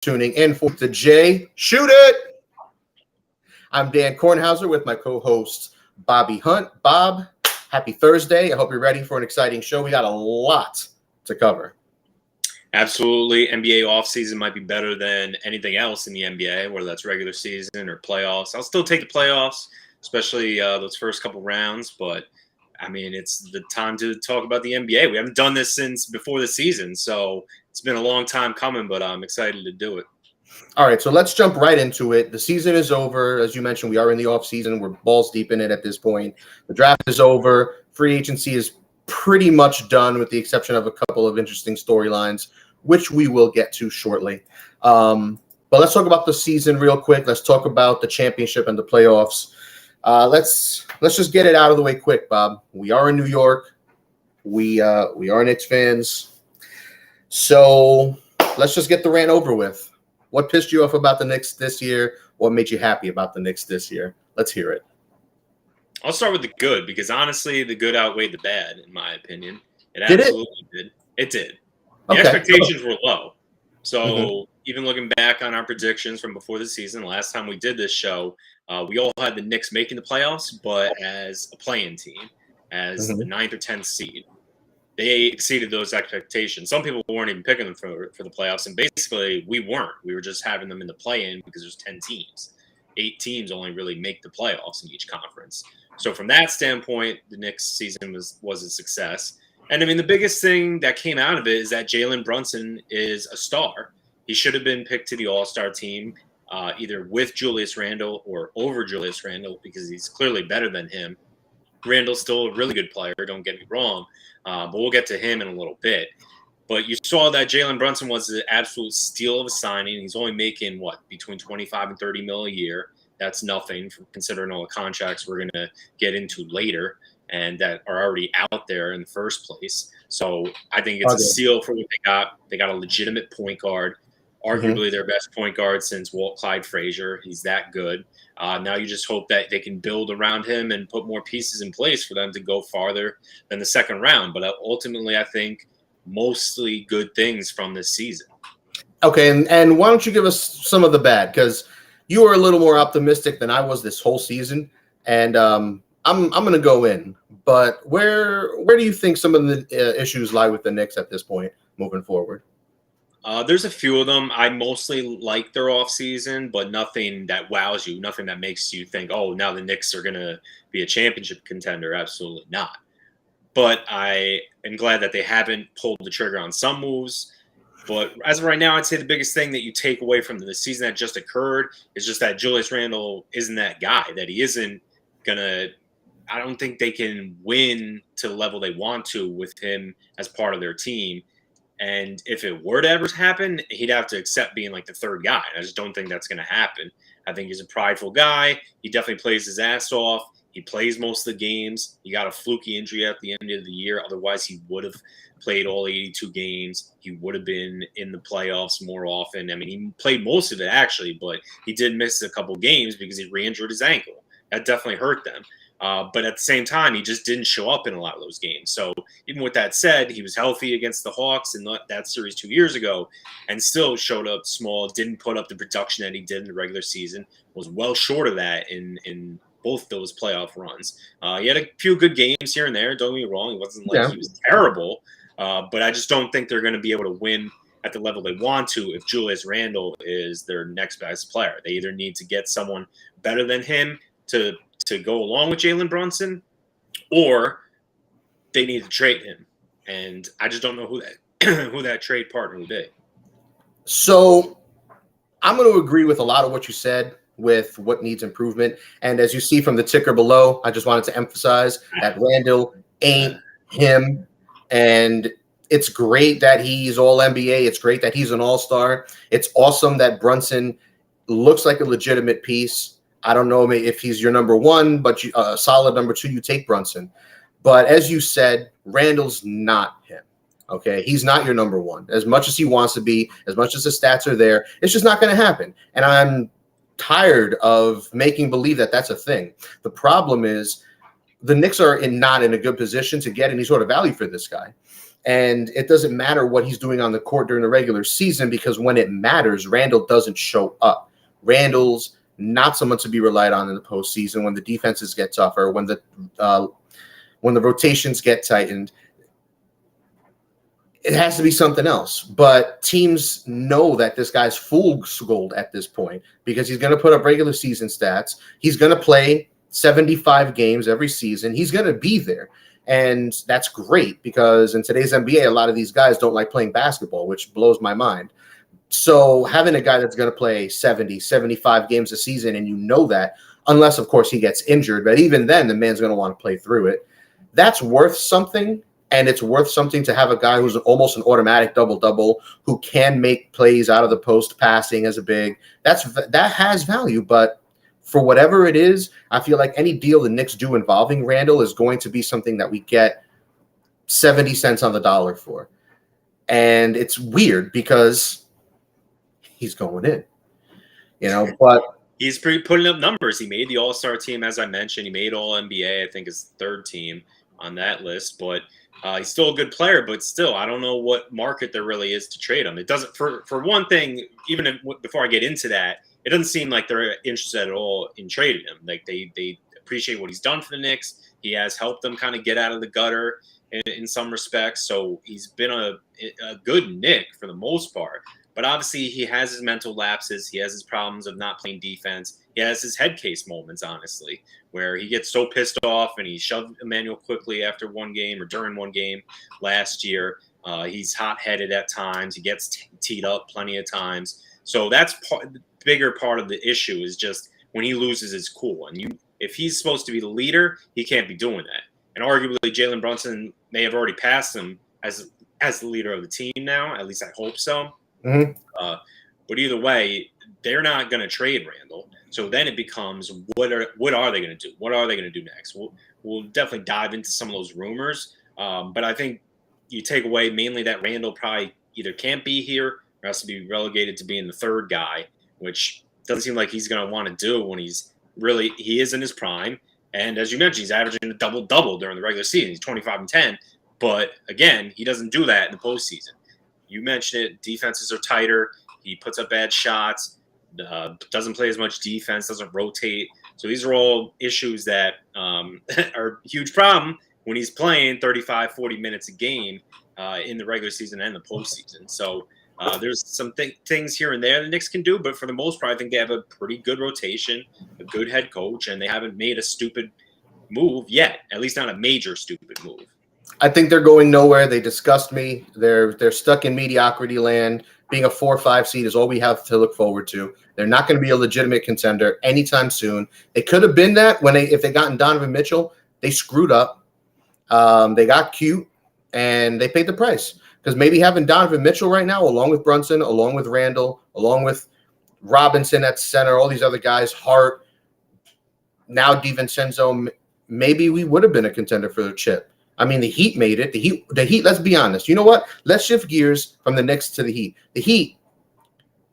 tuning in for the J. Shoot It! I'm Dan Kornhauser with my co-host, Bobby Hunt. Bob, happy Thursday. I hope you're ready for an exciting show. We got a lot to cover. Absolutely. NBA offseason might be better than anything else in the NBA, whether that's regular season or playoffs. I'll still take the playoffs, especially those first couple rounds. But, I mean, it's the time to talk about the NBA. We haven't done this since before the season, so it's been a long time coming, but I'm excited to do it. All right, so let's jump right into it. The season is over. As you mentioned, we are in the offseason. We're balls deep in it at this point. The draft is over. Free agency is pretty much done with the exception of a couple of interesting storylines, which we will get to shortly. But let's talk about the season real quick. Let's talk about the championship and the playoffs. Let's just get it out of the way quick, Bob. We are in New York. We are Knicks fans. So let's just get the rant over with. What pissed you off about the Knicks this year? What made you happy about the Knicks this year? Let's hear it. I'll start with the good because, honestly, the good outweighed the bad, in my opinion. It Did absolutely did. It did. The Okay. expectations were low. So even looking back on our predictions from before the season, last time we did this show, we all had the Knicks making the playoffs, but as a play-in team, as the 9th or 10th seed. They exceeded those expectations. Some people weren't even picking them for the playoffs, and basically we weren't. We were just having them in the play-in because there's 10 teams. 8 teams only really make the playoffs in each conference. So from that standpoint, the Knicks season was a success. And, I mean, the biggest thing that came out of it is that Jalen Brunson is a star. He should have been picked to the All-Star team, either with Julius Randle or over Julius Randle because he's clearly better than him. Randle's still a really good player, don't get me wrong, but we'll get to him in a little bit. But you saw that Jalen Brunson was an absolute steal of a signing. He's only making, between $25 and $30 million a year. That's nothing considering all the contracts we're going to get into later and that are already out there in the first place. So I think it's a steal for what they got. They got a legitimate point guard, arguably their best point guard since Clyde Frazier. He's that good. Now you just hope that they can build around him and put more pieces in place for them to go farther than the second round. But ultimately, I think mostly good things from this season. Okay, and why don't you give us some of the bad? Because you were a little more optimistic than I was this whole season, and I'm going to go in. But where do you think some of the issues lie with the Knicks at this point moving forward? There's a few of them. I mostly like their offseason, but nothing that wows you, nothing that makes you think, oh, now the Knicks are going to be a championship contender. Absolutely not. But I am glad that they haven't pulled the trigger on some moves. But as of right now, I'd say the biggest thing that you take away from the season that just occurred is just that Julius Randle isn't that guy, that he isn't going to – I don't think they can win to the level they want to with him as part of their team. And if it were to ever happen, he'd have to accept being like the third guy. I just don't think that's going to happen. I think he's a prideful guy. He definitely plays his ass off. He plays most of the games. He got a fluky injury at the end of the year. Otherwise, he would have played all 82 games. He would have been in the playoffs more often. I mean, he played most of it, actually, but he did miss a couple games because he re-injured his ankle. That definitely hurt them. But at the same time, he just didn't show up in a lot of those games. So even with that said, he was healthy against the Hawks in that series 2 years ago and still showed up small, didn't put up the production that he did in the regular season, was well short of that in both those playoff runs. He had a few good games here and there. Don't get me wrong. It wasn't like he was terrible. But I just don't think they're going to be able to win at the level they want to if Julius Randle is their next best player. They either need to get someone better than him to go along with Jalen Brunson, or they need to trade him. And I just don't know who that trade partner would be. So I'm going to agree with a lot of what you said with what needs improvement. And as you see from the ticker below, I just wanted to emphasize that Randle ain't him. And it's great that he's all NBA. It's great that he's an all-star. It's awesome that Brunson looks like a legitimate piece. I don't know if he's your number one, but a solid number two, you take Brunson. But as you said, Randle's not him. Okay, he's not your number one. As much as he wants to be, as much as his stats are there, it's just not going to happen. And I'm tired of making believe that that's a thing. The problem is the Knicks are not in a good position to get any sort of value for this guy. And it doesn't matter what he's doing on the court during the regular season, because when it matters, Randall doesn't show up. Randall's not someone to be relied on in the postseason when the defenses get tougher, when the rotations get tightened. It has to be something else. But teams know that this guy's fool's gold at this point, because he's going to put up regular season stats. He's going to play 75 games every season. He's going to be there. And that's great, because in today's NBA, a lot of these guys don't like playing basketball, which blows my mind. So having a guy that's going to play 70, 75 games a season, and you know that, unless, of course, he gets injured, but even then, the man's going to want to play through it. That's worth something, and it's worth something to have a guy who's almost an automatic double-double, who can make plays out of the post passing as a big. That has value, but for whatever it is, I feel like any deal the Knicks do involving Randall is going to be something that we get 70 cents on the dollar for. And it's weird because he's going in, but he's putting up numbers. He made the All-Star team, as I mentioned. He made All-NBA, I think his third team on that list, but he's still a good player. But still, I don't know what market there really is to trade him. It doesn't, for one thing, before I get into that, it doesn't seem like they're interested at all in trading him. Like they appreciate what he's done for the Knicks. He has helped them kind of get out of the gutter in some respects. So he's been a good Knick for the most part. But obviously he has his mental lapses. He has his problems of not playing defense. He has his head case moments, honestly, where he gets so pissed off and he shoved Emmanuel quickly after one game or during one game last year. He's hot-headed at times. He gets teed up plenty of times. So that's the bigger part of the issue, is just when he loses his cool. And if he's supposed to be the leader, he can't be doing that. And arguably Jalen Brunson may have already passed him as the leader of the team now. At least I hope so. Mm-hmm. But either way, they're not going to trade Randall. So then it becomes, what are they going to do? What are they going to do next? We'll definitely dive into some of those rumors. But I think you take away mainly that Randall probably either can't be here or has to be relegated to being the third guy, which doesn't seem like he's going to want to do when he is in his prime. And as you mentioned, he's averaging a double-double during the regular season. He's 25 and 10. But again, he doesn't do that in the postseason. You mentioned it. Defenses are tighter. He puts up bad shots, doesn't play as much defense, doesn't rotate. So these are all issues that are a huge problem when he's playing 35, 40 minutes a game in the regular season and the postseason. So there's some things here and there the Knicks can do, but for the most part, I think they have a pretty good rotation, a good head coach, and they haven't made a stupid move yet, at least not a major stupid move. I think they're going nowhere. They disgust me. They're stuck in mediocrity land. Being a 4 or 5 seed is all we have to look forward to. They're not going to be a legitimate contender anytime soon. They could have been that if they gotten Donovan Mitchell. They screwed up. They got cute, and they paid the price. Because maybe having Donovan Mitchell right now, along with Brunson, along with Randall, along with Robinson at center, all these other guys, Hart, now DiVincenzo, maybe we would have been a contender for the chip. I mean, the Heat made it. The Heat, let's be honest. You know what? Let's shift gears from the Knicks to the Heat. The Heat,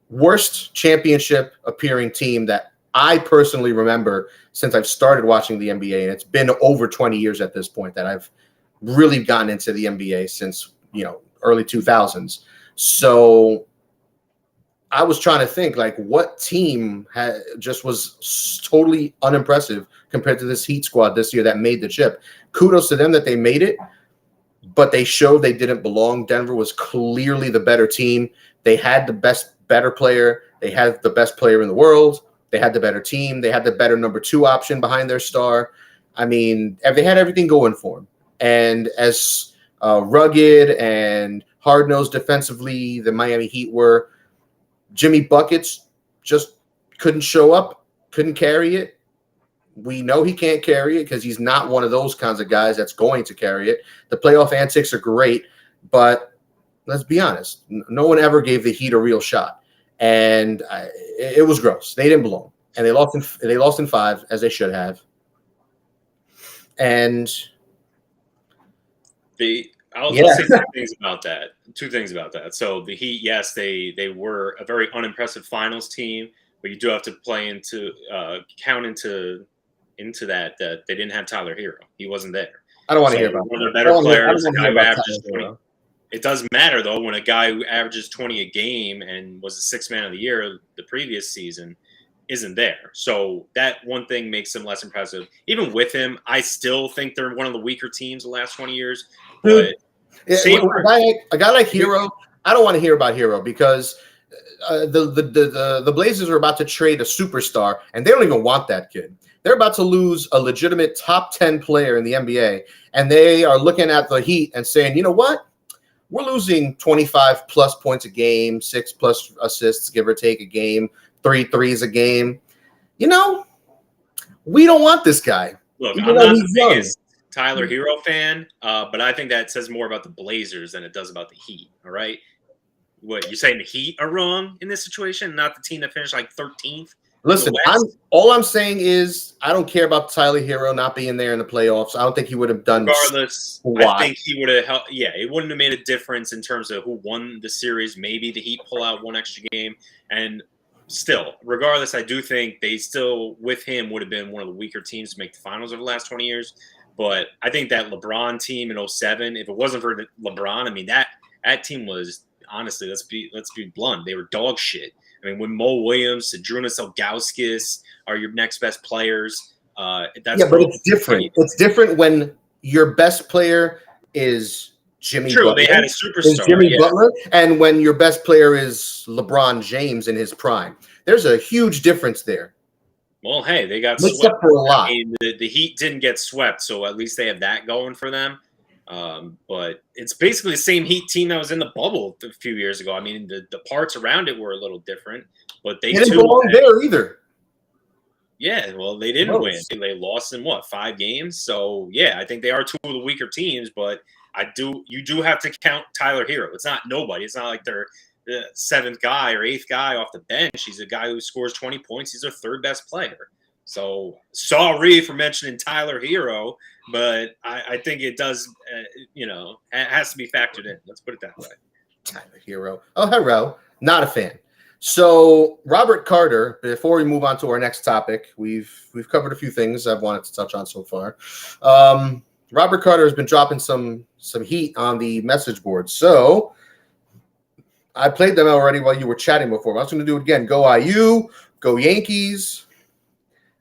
worst championship appearing team that I personally remember since I've started watching the NBA, and it's been over 20 years at this point that I've really gotten into the NBA since, early 2000s. So I was trying to think, what team just was totally unimpressive compared to this Heat squad this year that made the chip. Kudos to them that they made it, but they showed they didn't belong. Denver was clearly the better team. They had the better player. They had the best player in the world. They had the better team. They had the better number 2 option behind their star. I mean, they had everything going for them. And as rugged and hard-nosed defensively the Miami Heat were, Jimmy Buckets just couldn't show up, couldn't carry it. We know he can't carry it because he's not one of those kinds of guys that's going to carry it. The playoff antics are great, but let's be honest. No one ever gave the Heat a real shot, and it was gross. They didn't belong, and they lost in 5, as they should have. And I'll say 2 things about that. 2 things about that. So the Heat, yes, they were a very unimpressive finals team, but you do have to count into that they didn't have Tyler Hero. He wasn't there. I don't want to hear about one of their better players. It does matter, though, when a guy who averages 20 a game and was the sixth man of the year the previous season isn't there. So that one thing makes him less impressive. Even with him, I still think they're one of the weaker teams the last 20 years. But a guy like Hero, I don't want to hear about Hero because the Blazers are about to trade a superstar, and they don't even want that kid. They're about to lose a legitimate top 10 player in the NBA, and they are looking at the Heat and saying, you know what? We're losing 25 plus points a game, 6 plus assists, give or take a game, 3 threes a game. You know, we don't want this guy. Look, I'm not the biggest Tyler Hero fan, but I think that says more about the Blazers than it does about the Heat. All right. What, you're saying the Heat are wrong in this situation, not the team that finished like 13th? Listen, all I'm saying is I don't care about Tyler Hero not being there in the playoffs. I don't think he would have done. Regardless, I think he would have helped. Yeah, it wouldn't have made a difference in terms of who won the series. Maybe the Heat pull out one extra game, and still, regardless, I do think they still, with him, would have been one of the weaker teams to make the finals over the last 20 years. But I think that LeBron team in 07, if it wasn't for LeBron, I mean that team was, honestly, let's be blunt, they were dog shit. I mean, when Mo Williams, Sadrunas Ilgauskas are your next best players, but it's different. It's different when your best player is Jimmy Butler. They had a superstar. Butler, and when your best player is LeBron James in his prime. There's a huge difference there. Well, hey, they got swept for a lot. I mean, the Heat didn't get swept, so at least they have that going for them. But it's basically the same Heat team that was in the bubble a few years ago. I mean, the parts around it were a little different, but they didn't belong there either. Yeah, well, they didn't win. They lost in 5 games. So yeah, I think they are two of the weaker teams. But you do have to count Tyler Hero. It's not nobody. It's not like they're the 7th guy or 8th guy off the bench. He's a guy who scores 20 points. He's their 3rd best player. So sorry for mentioning Tyler Hero, but I think it does, it has to be factored in. Let's put it that way. Tyler Hero. Oh, Hero. Not a fan. So Robert Carter, before we move on to our next topic, we've covered a few things I've wanted to touch on so far. Robert Carter has been dropping some heat on the message board. So I played them already while you were chatting before. But I was going to do it again. Go IU, go Yankees.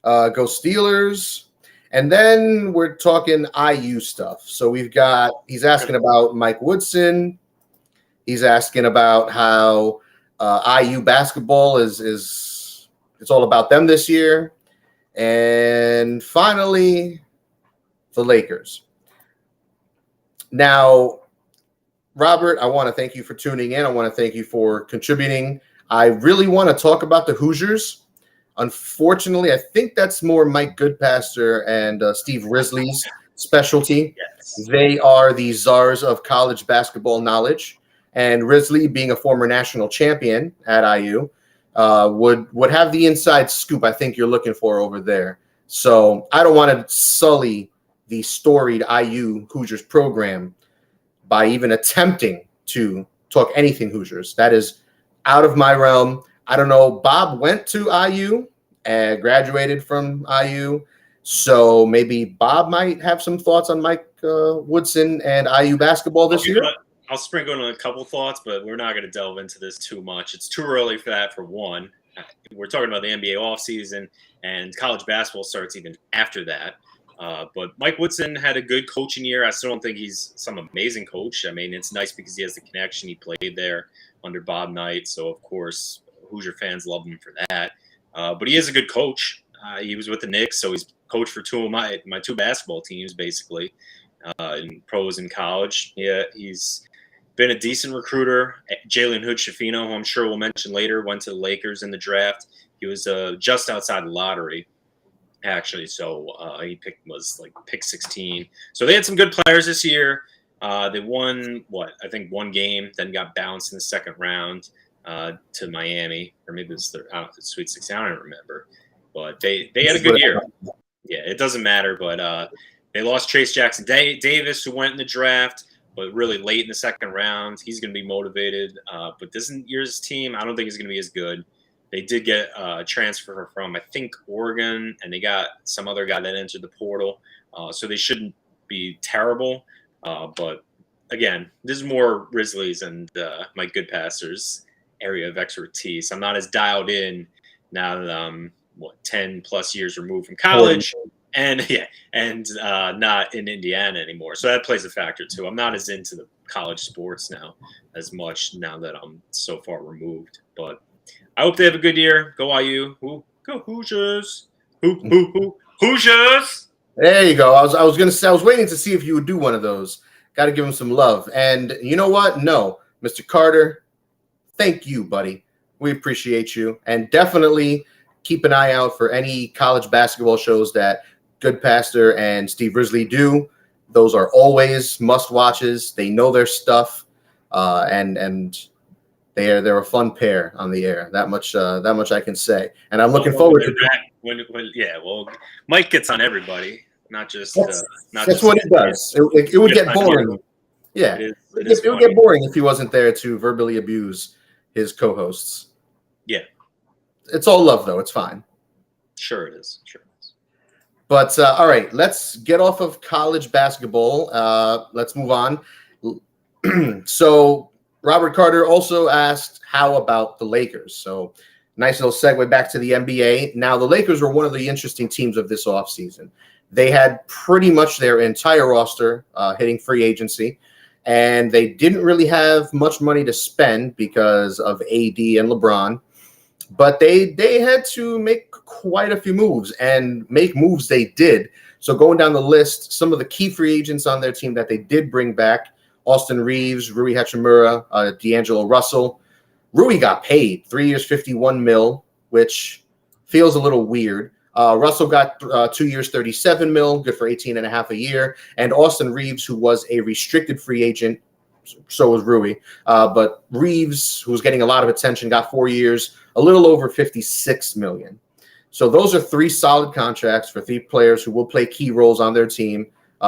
Go Steelers, and then we're talking IU stuff. So he's asking about Mike Woodson. He's asking about how IU basketball is it's all about them this year. And finally, the Lakers. Now, Robert, I want to thank you for tuning in. I want to thank you for contributing. I really want to talk about the Hoosiers. Unfortunately, I think that's more Mike Goodpaster and Steve Risley's specialty. Yes. They are the czars of college basketball knowledge. And Risley, being a former national champion at IU, would have the inside scoop I think you're looking for over there. So I don't want to sully the storied IU Hoosiers program by even attempting to talk anything Hoosiers. That is out of my realm. I don't know. Bob went to IU and graduated from IU. So maybe Bob might have some thoughts on Mike Woodson and IU basketball this year. I'll sprinkle in a couple thoughts, but we're not going to delve into this too much. It's too early for that, for one. We're talking about the NBA offseason, and college basketball starts even after that. But Mike Woodson had a good coaching year. I still don't think he's some amazing coach. I mean, it's nice because he has the connection. He played there under Bob Knight. So, of course, Hoosier fans love him for that. But he is a good coach. He was with the Knicks, so he's coached for 2 of my 2 basketball teams, basically, in pros in college. Yeah, he's been a decent recruiter. Jalen Hood-Schifino, who I'm sure we'll mention later, went to the Lakers in the draft. He was just outside the lottery, actually. So he was like pick 16. So they had some good players this year. They won, I think 1 game, then got bounced in the 2nd round to Miami, or maybe it's the Sweet 16. I don't remember. But they had a good year. Yeah, it doesn't matter. But they lost Trace Jackson Davis, who went in the draft, but really late in the 2nd round. He's going to be motivated. But this year's team, I don't think is going to be as good. They did get a transfer from, I think, Oregon, and they got some other guy that entered the portal. So they shouldn't be terrible. But again, this is more Grizzlies and my good pastors area of expertise. I'm not as dialed in now that I'm 10 plus years removed from college, and not in Indiana anymore. So that plays a factor too. I'm not as into the college sports now as much now that I'm so far removed. But I hope they have a good year. Go IU. Go Hoosiers. Hoosiers. There you go. I was gonna say, I was waiting to see if you would do one of those. Got to give him some love. And you know what? No, Mr. Carter, thank you, buddy. We appreciate you, and definitely keep an eye out for any college basketball shows that Good Pastor and Steve Risley do. Those are always must watches. They know their stuff, and they're a fun pair on the air. That much I can say. And I'm looking forward to that. Mike gets on everybody, not just. That's what he does. It would get boring. Yeah, it would get boring if he wasn't there to verbally abuse his co-hosts. Yeah, it's all love though. It's fine. Sure it is. But all right, let's get off of college basketball. Let's move on. So Robert Carter also asked, how about the Lakers? So nice little segue back to the NBA. Now, the Lakers were one of the interesting teams of this offseason. They had pretty much their entire roster hitting free agency, and they didn't really have much money to spend because of AD and LeBron. But they had to make quite a few moves, and make moves they did. So going down the list, some of the key free agents on their team that they did bring back: Austin Reeves, Rui Hachimura, D'Angelo Russell. Rui got paid 3 years, $51 million, which feels a little weird. Russell got 2 years, $37 million, good for 18.5 a year. And Austin Reeves, who was a restricted free agent, so was Rui. But Reeves, who was getting a lot of attention, got 4 years, a little over $56 million. So those are three solid contracts for three players who will play key roles on their team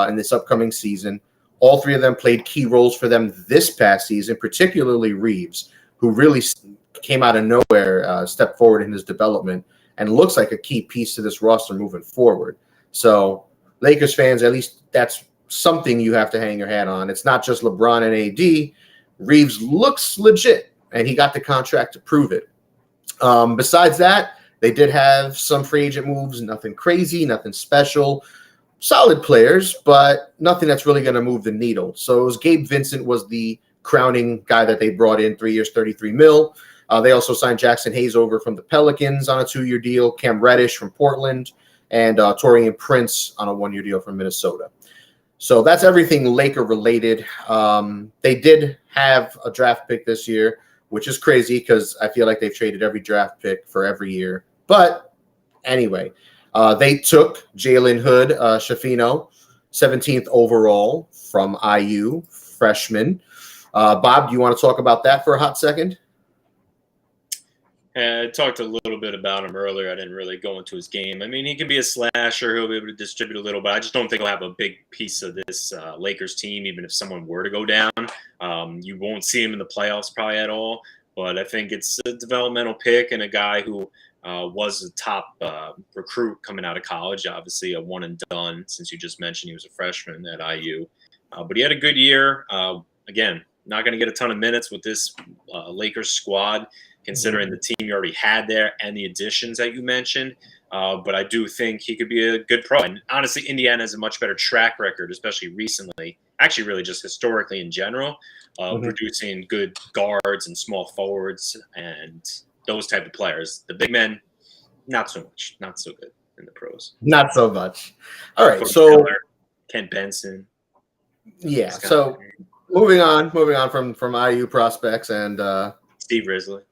in this upcoming season. All three of them played key roles for them this past season, particularly Reeves, who really came out of nowhere, stepped forward in his development, and looks like a key piece to this roster moving forward. So Lakers fans, at least that's something you have to hang your hat on. It's not just LeBron and AD. Reeves looks legit, and he got the contract to prove it. Besides that, they did have some free agent moves, nothing crazy, nothing special. Solid players, but nothing that's really going to move the needle. So it was Gabe Vincent was the crowning guy that they brought in, 3 years, $33 million. They also signed Jackson Hayes over from the Pelicans on a 2-year deal, Cam Reddish from Portland, and Taurean Prince on a 1-year deal from Minnesota. So that's everything Laker related. They did have a draft pick this year, which is crazy because I feel like they've traded every draft pick for every year. But anyway, they took Jalen Hood Schifino, 17th overall from IU, freshman. Bob, do you want to talk about that for a hot second? I talked a little bit about him earlier. I didn't really go into his game. I mean, he can be a slasher. He'll be able to distribute a little, but I just don't think he'll have a big piece of this Lakers team, even if someone were to go down. You won't see him in the playoffs probably at all, but I think it's a developmental pick and a guy who was a top recruit coming out of college, obviously a one and done, since you just mentioned he was a freshman at IU. But he had a good year. Again, not going to get a ton of minutes with this Lakers squad, considering the team you already had there and the additions that you mentioned. But I do think he could be a good pro. And honestly, Indiana has a much better track record, especially recently, actually really just historically in general, producing good guards and small forwards and those type of players. The big men, not so much, not so good in the pros. Not so much. All right, Corey so Miller, Kent Benson. Yeah, so moving on from IU prospects and Steve Risley.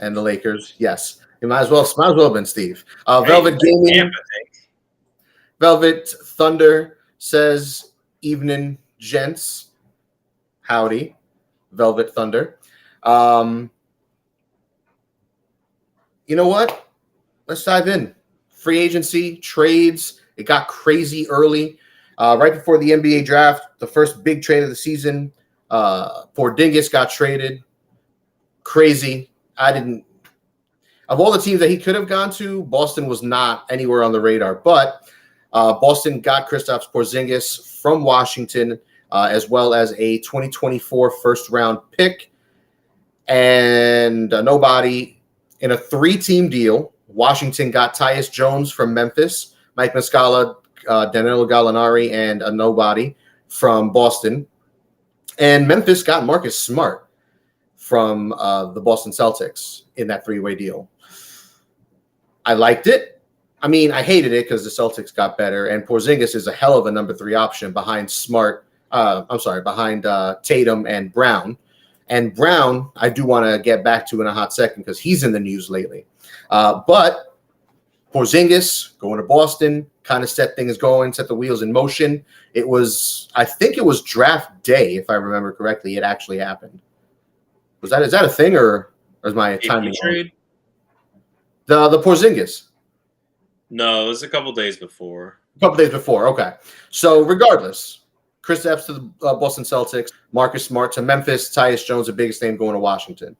And the Lakers, yes. It might as well have been Steve. Velvet Gaming. Velvet Thunder says, evening, gents. Howdy. Velvet Thunder. You know what? Let's dive in. Free agency, trades. It got crazy early. Right before the NBA draft, the first big trade of the season, Porzingis got traded. Crazy. Of all the teams that he could have gone to, Boston was not anywhere on the radar. But Boston got Kristaps Porzingis from Washington. as well as a 2024 first-round pick and a nobody in a 3-team deal. Washington got Tyus Jones from Memphis, Mike Muscala, Danilo Gallinari, and a nobody from Boston. And Memphis got Marcus Smart from the Boston Celtics in that 3-way deal. I liked it. I mean, I hated it because the Celtics got better, and Porzingis is a hell of a number 3 option behind behind Tatum and Brown. And Brown, I do want to get back to in a hot second because he's in the news lately. But Porzingis going to Boston kind of set things going, set the wheels in motion. I think it was draft day, if I remember correctly. It actually happened. Is that a thing, or is my timing trade? The Porzingis? No, it was a couple days before. A couple days before, okay. So regardless, Chris Epps to the Boston Celtics, Marcus Smart to Memphis, Tyus Jones, the biggest name going to Washington.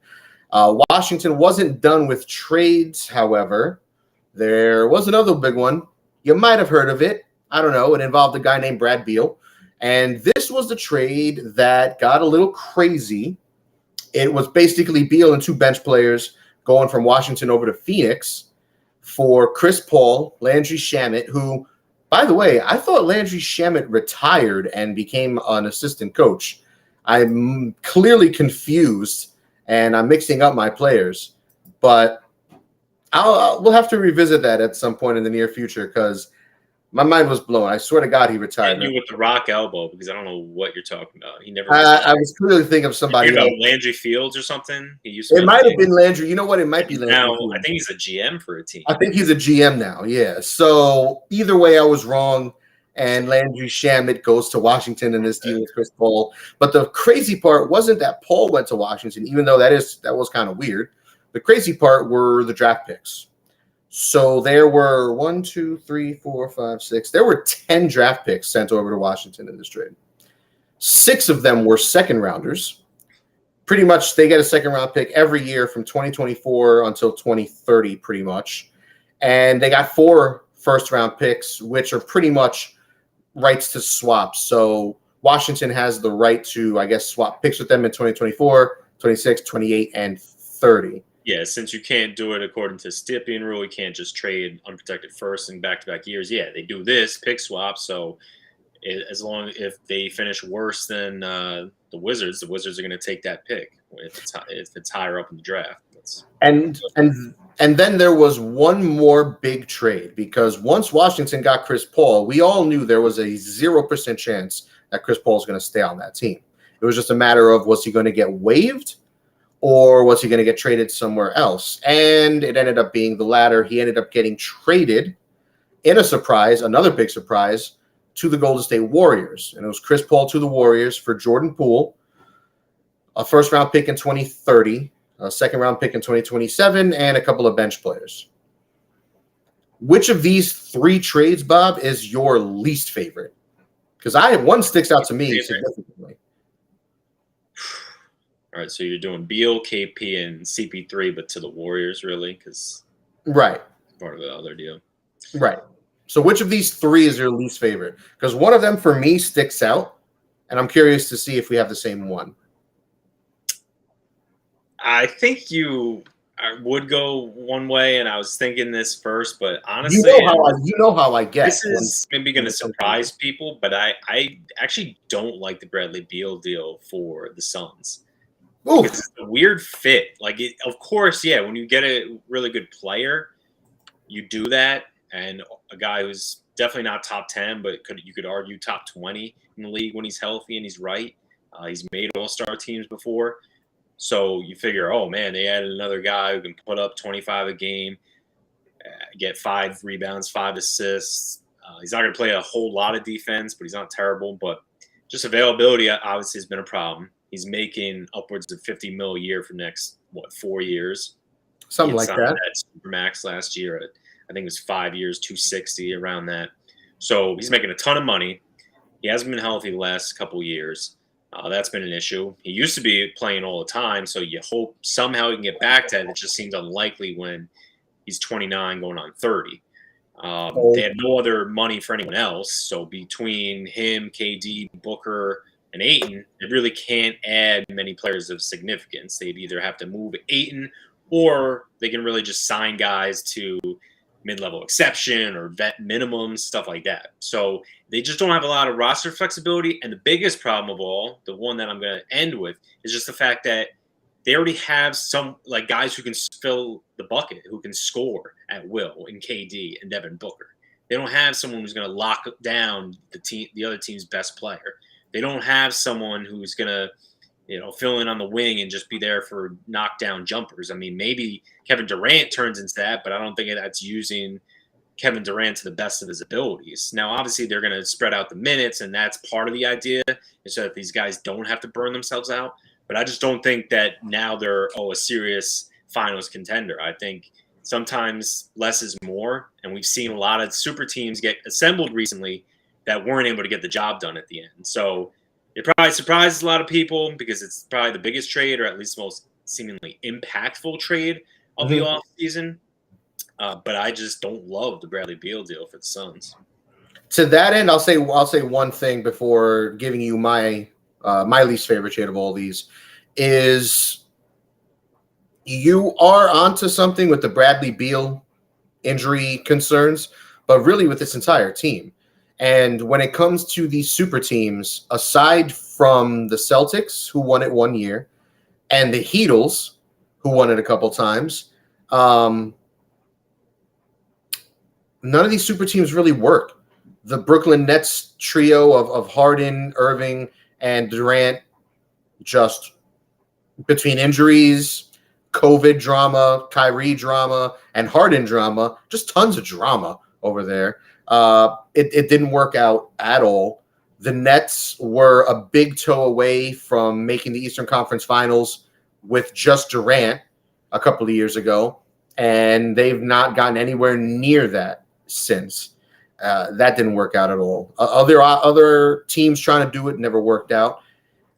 Washington wasn't done with trades, however. There was another big one. You might have heard of it. I don't know. It involved a guy named Brad Beal. And this was the trade that got a little crazy. It was basically Beal and 2 bench players going from Washington over to Phoenix for Chris Paul, Landry Shamet, who, by the way, I thought Landry Shamet retired and became an assistant coach. I'm clearly confused, and I'm mixing up my players. But we'll have to revisit that at some point in the near future because my mind was blown. I swear to God, he retired. And you with the rock elbow because I don't know what you're talking about. He never. I was clearly thinking of somebody else. Landry Fields or something. He used to. It might have been Landry. You know what? It might be Landry. Now I think he's a GM for a team. I think he's a GM now. Yeah. So either way, I was wrong. And Landry Shamet goes to Washington in this deal with Chris Paul. But the crazy part wasn't that Paul went to Washington, even though that was kind of weird. The crazy part were the draft picks. So there were 1, 2, 3, 4, 5, 6. There were 10 draft picks sent over to Washington in this trade. 6 of them were second rounders. Pretty much they get a second round pick every year from 2024 until 2030, pretty much. And they got 4 first round picks, which are pretty much rights to swap. So Washington has the right to, I guess, swap picks with them in 2024, 26, 28, and 30. Yeah, since you can't do it according to Stippian rule, you can't just trade unprotected first in back-to-back years. Yeah, they do this pick swap. So as long if they finish worse than the Wizards are going to take that pick if it's higher up in the draft. And then there was one more big trade because once Washington got Chris Paul, we all knew there was a 0% chance that Chris Paul is going to stay on that team. It was just a matter of was he going to get waived? Or was he going to get traded somewhere else? And it ended up being the latter. He ended up getting traded in a surprise, another big surprise, to the Golden State Warriors. And it was Chris Paul to the Warriors for Jordan Poole, a first-round pick in 2030, a second-round pick in 2027, and a couple of bench players. Which of these 3 trades, Bob, is your least favorite? Because one sticks out to me significantly. All right, so you're doing Beal, KP, and CP3, but to the Warriors, really, because right, part of the other deal. Right. So which of these 3 is your least favorite? Because one of them for me sticks out, and I'm curious to see if we have the same one. I think you would go one way, and I was thinking this first, but honestly, you know how I get. This is maybe going to surprise people, but I actually don't like the Bradley Beal deal for the Suns. It's a weird fit. Of course, yeah, when you get a really good player, you do that. And a guy who's definitely not top 10, but you could argue top 20 in the league when he's healthy and he's right. He's made all-star teams before. So you figure, oh, man, they added another guy who can put up 25 a game, get 5 rebounds, 5 assists. He's not going to play a whole lot of defense, but he's not terrible. But just availability obviously has been a problem. He's making upwards of $50 million a year for the next 4 years. Something like that. Supermax last year, I think it was 5 years, 260 around that. So he's making a ton of money. He hasn't been healthy the last couple of years. That's been an issue. He used to be playing all the time, so you hope somehow he can get back to that. It just seems unlikely when he's 29 going on 30. They had no other money for anyone else. So between him, KD, Booker, and Ayton, they really can't add many players of significance. They'd either have to move Ayton, or they can really just sign guys to mid-level exception or vet minimums, stuff like that. So they just don't have a lot of roster flexibility. And the biggest problem of all, the one that I'm going to end with, is just the fact that they already have some like guys who can fill the bucket, who can score at will in KD and Devin Booker. They don't have someone who's going to lock down the other team's best player. They don't have someone who's going to, fill in on the wing and just be there for knockdown jumpers. I mean, maybe Kevin Durant turns into that, but I don't think that's using Kevin Durant to the best of his abilities. Now, obviously, they're going to spread out the minutes, and that's part of the idea, is so that these guys don't have to burn themselves out. But I just don't think that now they're, a serious finals contender. I think sometimes less is more, and we've seen a lot of super teams get assembled recently that weren't able to get the job done at the end. So it probably surprises a lot of people because it's probably the biggest trade, or at least most seemingly impactful trade of the offseason. But I just don't love the Bradley Beal deal for the Suns. To that end, I'll say one thing before giving you my least favorite trade of all these is you are onto something with the Bradley Beal injury concerns, but really with this entire team. And when it comes to these super teams, aside from the Celtics, who won it 1 year, and the Heatles, who won it a couple times, none of these super teams really work. The Brooklyn Nets trio of Harden, Irving, and Durant, just between injuries, COVID drama, Kyrie drama, and Harden drama, just tons of drama over there. It didn't work out at all. The Nets were a big toe away from making the Eastern Conference Finals with just Durant a couple of years ago, and they've not gotten anywhere near that since. That didn't work out at all. Other teams trying to do it never worked out.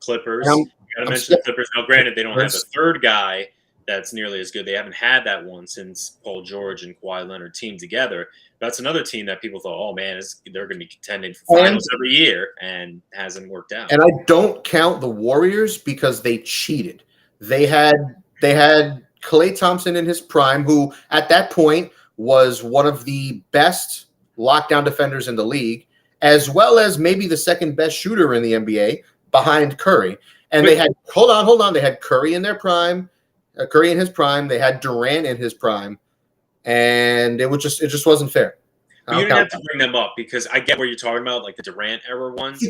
Clippers. You got to mention the Clippers. Now, granted, they don't have a third guy that's nearly as good. They haven't had that one since Paul George and Kawhi Leonard teamed together. That's another team that people thought, oh man, they're going to be contending for finals every year, and hasn't worked out. And I don't count the Warriors because they cheated. They had Klay Thompson in his prime, who at that point was one of the best lockdown defenders in the league, as well as maybe the second best shooter in the NBA behind Curry. And they had hold on. They had Curry in their prime, Curry in his prime. They had Durant in his prime. And it just wasn't fair. You didn't have to bring them up because I get what you're talking about, like the Durant era ones.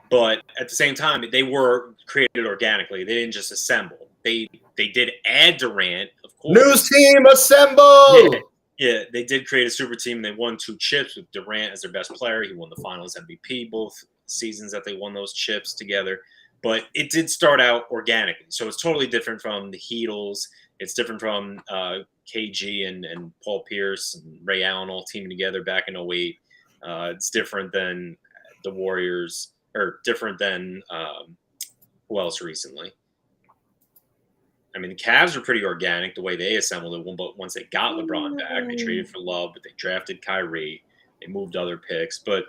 But at the same time, they were created organically. They didn't just assemble. They did add Durant, of course. News team assemble! Yeah, they did create a super team. They won 2 chips with Durant as their best player. He won the Finals MVP both seasons that they won those chips together. But it did start out organically. So it's totally different from the Heatles. It's different from KG and Paul Pierce and Ray Allen all teaming together back in 2008. It's different than the Warriors, or different than who else recently? I mean, the Cavs were pretty organic the way they assembled it. But once they got LeBron back, they traded for Love, but they drafted Kyrie. They moved other picks, but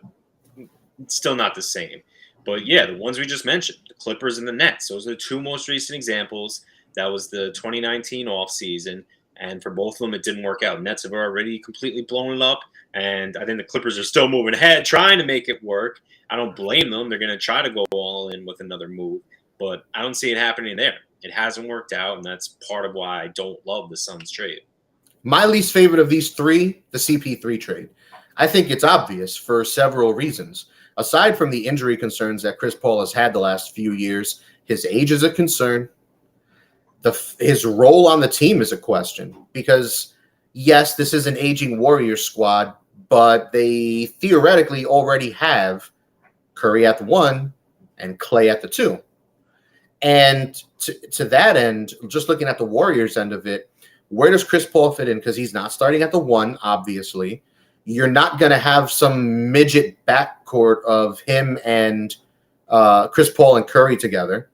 it's still not the same. But yeah, the ones we just mentioned, the Clippers and the Nets, those are the 2 most recent examples. That was the 2019 offseason, and for both of them, it didn't work out. Nets have already completely blown it up, and I think the Clippers are still moving ahead, trying to make it work. I don't blame them. They're going to try to go all in with another move, but I don't see it happening there. It hasn't worked out, and that's part of why I don't love the Suns trade. My least favorite of these 3, the CP3 trade. I think it's obvious for several reasons. Aside from the injury concerns that Chris Paul has had the last few years, his age is a concern. His role on the team is a question because, yes, this is an aging Warriors squad, but they theoretically already have Curry at the 1 and Klay at the 2. And to that end, just looking at the Warriors end of it, where does Chris Paul fit in? Because he's not starting at the 1, obviously. You're not going to have some midget backcourt of him and Chris Paul and Curry together.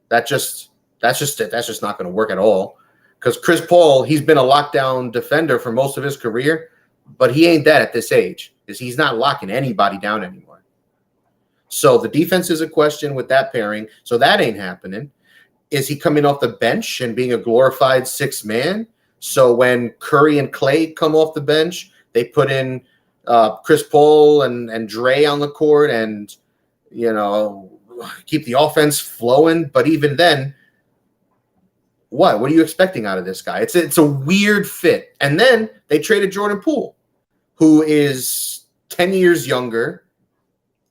That's just not going to work at all. Because Chris Paul, he's been a lockdown defender for most of his career, but he ain't that at this age. He's not locking anybody down anymore. So the defense is a question with that pairing. So that ain't happening. Is he coming off the bench and being a glorified sixth man? So when Curry and Clay come off the bench, they put in Chris Paul and Dre on the court and, keep the offense flowing. But even then, what are you expecting out of this guy? It's a weird fit. And then they traded Jordan Poole, who is 10 years younger,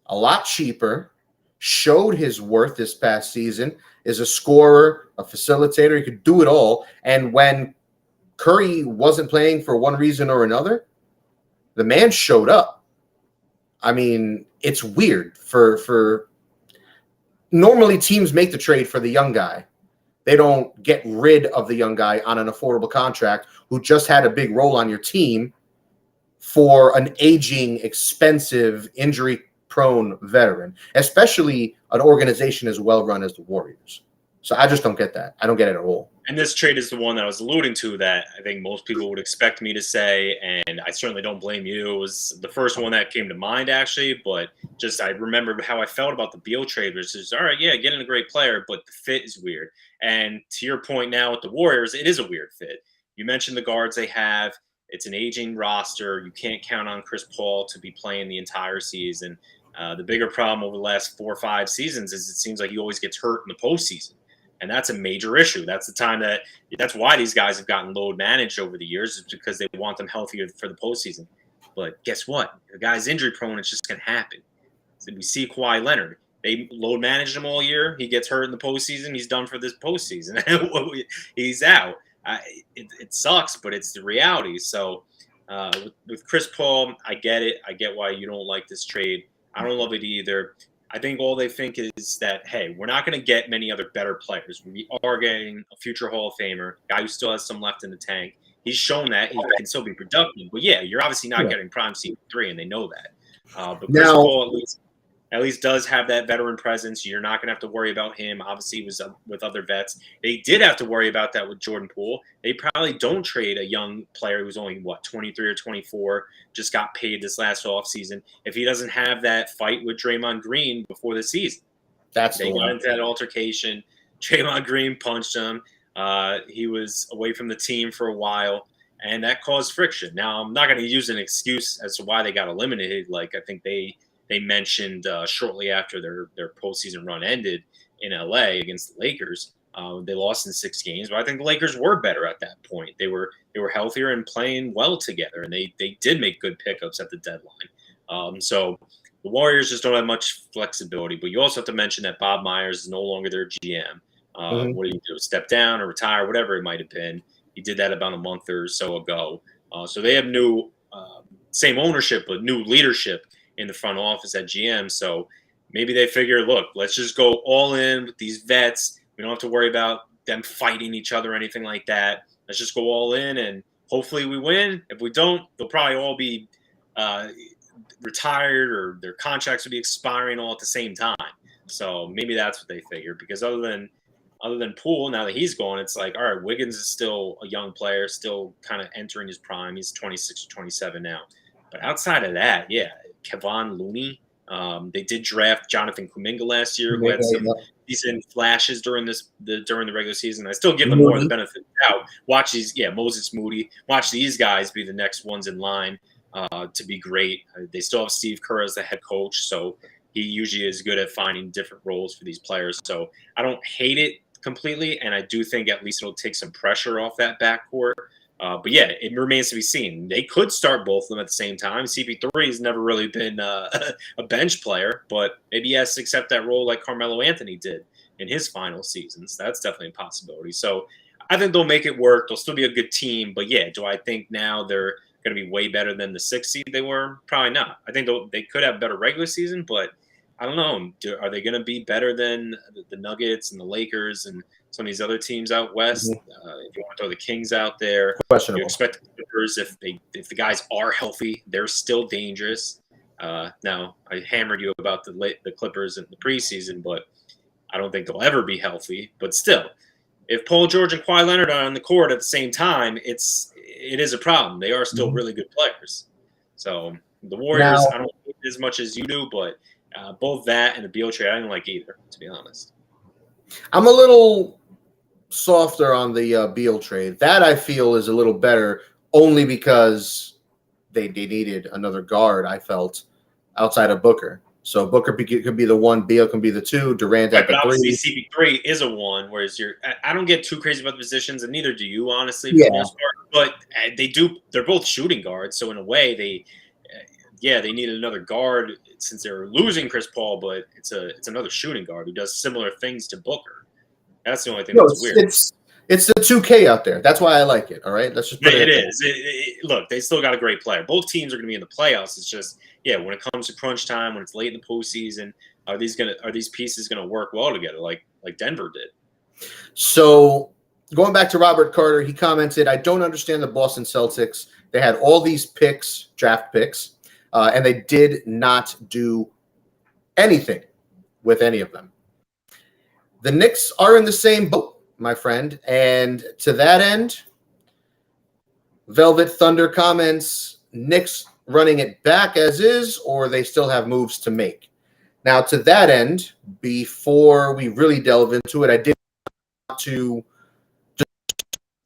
a lot cheaper, showed his worth this past season, is a scorer, a facilitator. He could do it all. And when Curry wasn't playing for one reason or another, the man showed up. I mean, it's weird for normally teams make the trade for the young guy. They don't get rid of the young guy on an affordable contract who just had a big role on your team for an aging, expensive, injury-prone veteran, especially an organization as well-run as the Warriors. So I just don't get that. I don't get it at all. And this trade is the one that I was alluding to that I think most people would expect me to say, and I certainly don't blame you. It was the first one that came to mind, actually, but just I remember how I felt about the Beal trade, which is, all right, yeah, getting a great player, but the fit is weird. And to your point now with the Warriors, it is a weird fit. You mentioned the guards they have. It's an aging roster. You can't count on Chris Paul to be playing the entire season. The bigger problem over the last 4 or 5 seasons is it seems like he always gets hurt in the postseason. And that's a major issue. That's why these guys have gotten load managed over the years, is because they want them healthier for the postseason. But guess what? The guy's injury prone. It's just going to happen. So we see Kawhi Leonard. They load managed him all year. He gets hurt in the postseason. He's done for this postseason. He's out. It sucks, but it's the reality. So with Chris Paul, I get it. I get why you don't like this trade. I don't love it either. I think all they think is that, hey, we're not going to get many other better players. We are getting a future Hall of Famer, guy who still has some left in the tank. He's shown that he can still be productive. But, yeah, you're obviously not getting prime CP3, and they know that. But Chris Paul at least does have that veteran presence. You're not going to have to worry about him. Obviously, he was with other vets. They did have to worry about that with Jordan Poole. They probably don't trade a young player who's only, 23 or 24, just got paid this last offseason, if he doesn't have that fight with Draymond Green before the season. They got into that altercation. Draymond Green punched him. He was away from the team for a while, and that caused friction. Now, I'm not going to use an excuse as to why they got eliminated. Like, I think they mentioned shortly after their postseason run ended in LA against the Lakers. They lost in 6 games, but I think the Lakers were better at that point. They were healthier and playing well together, and they did make good pickups at the deadline. So the Warriors just don't have much flexibility. But you also have to mention that Bob Myers is no longer their GM. What do you do? Step down or retire, whatever it might have been. He did that about a month or so ago. So they have new, same ownership, but new leadership in the front office at GM. So maybe they figure, look, let's just go all in with these vets. We don't have to worry about them fighting each other or anything like that. Let's just go all in, and hopefully we win. If we don't, they'll probably all be retired, or their contracts will be expiring all at the same time. So maybe that's what they figured, because other than Poole, now that he's gone, it's like, all right, Wiggins is still a young player, still kind of entering his prime. He's 26 or 27 now. But outside of that, yeah, Kevon Looney. They did draft Jonathan Kuminga last year, who had some decent flashes during the regular season. I still give them more of the benefit of the doubt. Watch these, Moses Moody. Watch these guys be the next ones in line to be great. They still have Steve Kerr as the head coach, so he usually is good at finding different roles for these players. So I don't hate it completely, and I do think at least it'll take some pressure off that backcourt. But yeah, it remains to be seen. They could start both of them at the same time. CP3 has never really been a bench player, but maybe he has to accept that role like Carmelo Anthony did in his final seasons. That's definitely a possibility. So I think they'll make it work. They'll still be a good team. But yeah, do I think now they're going to be way better than the 6th seed they were? Probably not. I think they could have a better regular season, but I don't know. Are they going to be better than the Nuggets and the Lakers and some of these other teams out west? If you want to throw the Kings out there, you expect the Clippers, if the guys are healthy, they're still dangerous. Now, I hammered you about the Clippers in the preseason, but I don't think they'll ever be healthy. But still, if Paul George and Kawhi Leonard are on the court at the same time, it is a problem. They are still really good players. So the Warriors, I don't think as much as you do, but Both that and the Beal trade, I didn't like either, to be honest. I'm a little softer on the Beal trade. That I feel is a little better only because they needed another guard, I felt, outside of Booker. So Booker could be the 1, Beal can be the 2, Durant at But the 3. obviously CP3 is a 1, whereas I don't get too crazy about the positions, and neither do you, honestly, for the most part. But they're both shooting guards, so in a way they need another guard since they're losing Chris Paul, but it's another shooting guard who does similar things to Booker. That's the only thing that's weird. It's the 2K out there. That's why I like it. All right, let's just put it is. Look, they still got a great player. Both teams are going to be in the playoffs. It's just, when it comes to crunch time, when it's late in the postseason, are these pieces going to work well together, like Denver did? So going back to Robert Carter, he commented, "I don't understand the Boston Celtics. They had all these picks, draft picks, and they did not do anything with any of them. The Knicks are in the same boat, my friend. And to that end, Velvet Thunder comments, Knicks running it back as is, or they still have moves to make." Now, to that end, before we really delve into it, I did want to just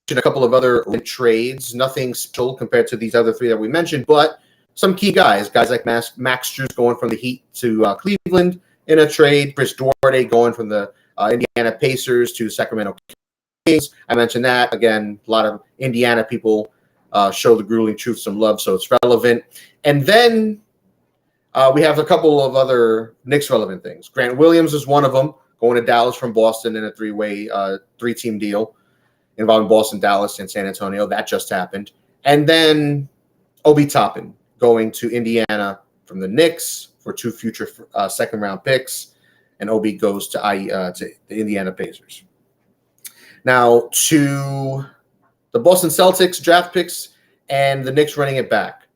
mention a couple of other trades. Nothing special compared to these other 3 that we mentioned, but some key guys like Max Strus going from the Heat to Cleveland in a trade, Chris Duarte going from the Indiana Pacers to Sacramento Kings. I mentioned that. Again, a lot of Indiana people show the Grueling Truth some love, so it's relevant. And then we have a couple of other Knicks relevant things. Grant Williams is one of them, going to Dallas from Boston in a 3-team deal involving Boston, Dallas, and San Antonio. That just happened. And then Obi Toppin going to Indiana from the Knicks for 2 future second-round picks. And Obi goes to the Indiana Pacers. Now, to the Boston Celtics draft picks and the Knicks running it back.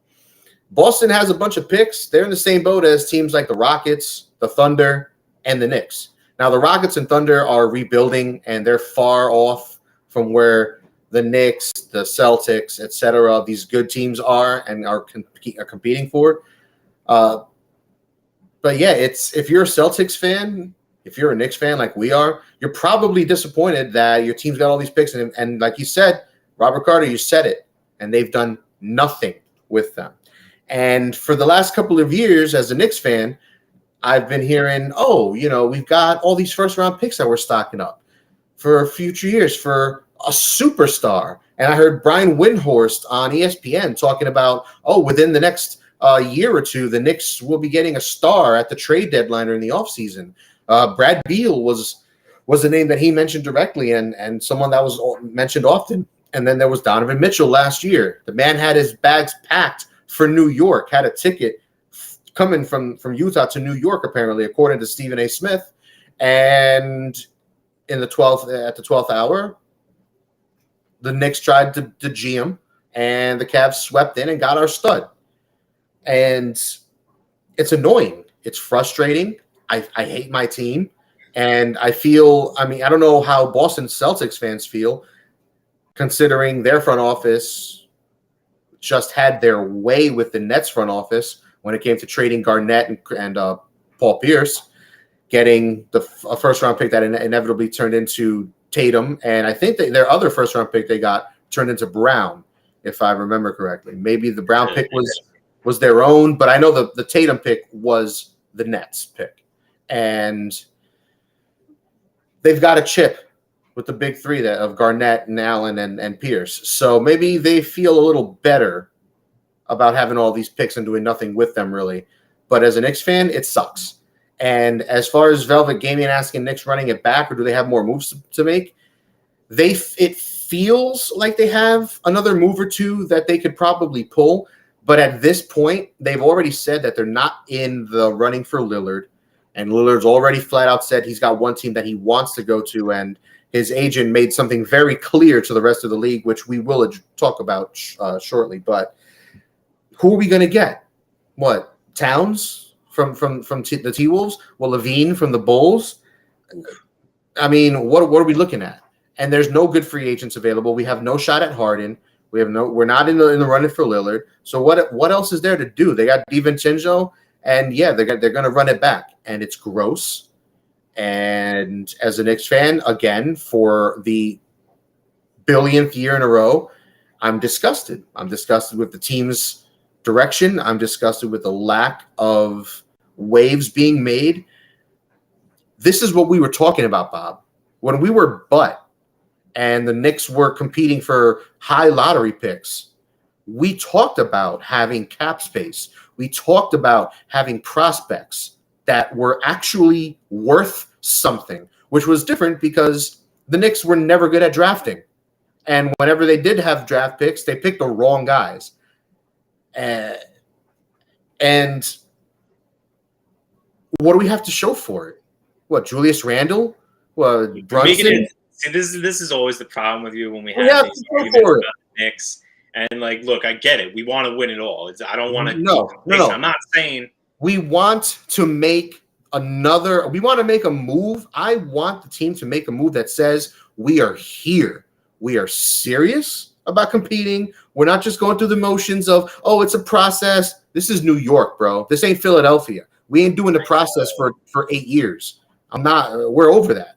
Boston has a bunch of picks. They're in the same boat as teams like the Rockets, the Thunder, and the Knicks. Now, the Rockets and Thunder are rebuilding, and they're far off from where the Knicks, the Celtics, etc., these good teams are and are competing for. But yeah, if you're a Celtics fan, if you're a Knicks fan like we are, you're probably disappointed that your team's got all these picks. And like you said, Robert Carter, you said it, and they've done nothing with them. And for the last couple of years as a Knicks fan, I've been hearing, we've got all these first-round picks that we're stocking up for future years for a superstar. And I heard Brian Windhorst on ESPN talking about, within the next year or two, the Knicks will be getting a star at the trade deadline or in the offseason. Brad Beal was a name that he mentioned directly and someone that was mentioned often. And then there was Donovan Mitchell last year. The man had his bags packed for New York, had a ticket coming from Utah to New York, apparently, according to Stephen A. Smith. And at the 12th hour, the Knicks tried to G him, and the Cavs swept in and got our stud. And it's annoying. It's frustrating. I hate my team. And I don't know how Boston Celtics fans feel, considering their front office just had their way with the Nets front office when it came to trading Garnett and Paul Pierce, getting a first-round pick that inevitably turned into Tatum. And I think their other first-round pick they got turned into Brown, if I remember correctly. Maybe the Brown pick was their own, but I know the Tatum pick was the Nets pick. And they've got a chip with the big 3 of Garnett and Allen and Pierce. So maybe they feel a little better about having all these picks and doing nothing with them, really. But as a Knicks fan, it sucks. And as far as Velvet Gaming asking Knicks running it back, or do they have more moves to make? It feels like they have another move or 2 that they could probably pull. But at this point, they've already said that they're not in the running for Lillard. And Lillard's already flat out said he's got one team that he wants to go to. And his agent made something very clear to the rest of the league, which we will talk about shortly. But who are we going to get? What, Towns from the T-Wolves? Well, Levine from the Bulls? I mean, what are we looking at? And there's no good free agents available. We have no shot at Harden. We're not in the running for Lillard. So what else is there to do? They got DiVincenzo And yeah, they're going to run it back, and it's gross. And as a Knicks fan, again, for the billionth year in a row, I'm disgusted. I'm disgusted with the team's direction. I'm disgusted with the lack of waves being made. This is what we were talking about, Bob. When we were butt and the Knicks were competing for high lottery picks, we talked about having cap space. We talked about having prospects that were actually worth something, which was different because the Knicks were never good at drafting. And whenever they did have draft picks, they picked the wrong guys. And what do we have to show for it? What, Julius Randle? What, Brunson? See, this is always the problem with you when we have these arguments about the Knicks. And like, look, I get it. We want to win it all. I don't want to. No. I'm not saying we want to make another. We want to make a move. I want the team to make a move that says we are here. We are serious about competing. We're not just going through the motions of, oh, it's a process. This is New York, bro. This ain't Philadelphia. We ain't doing the process for 8 years. We're over that.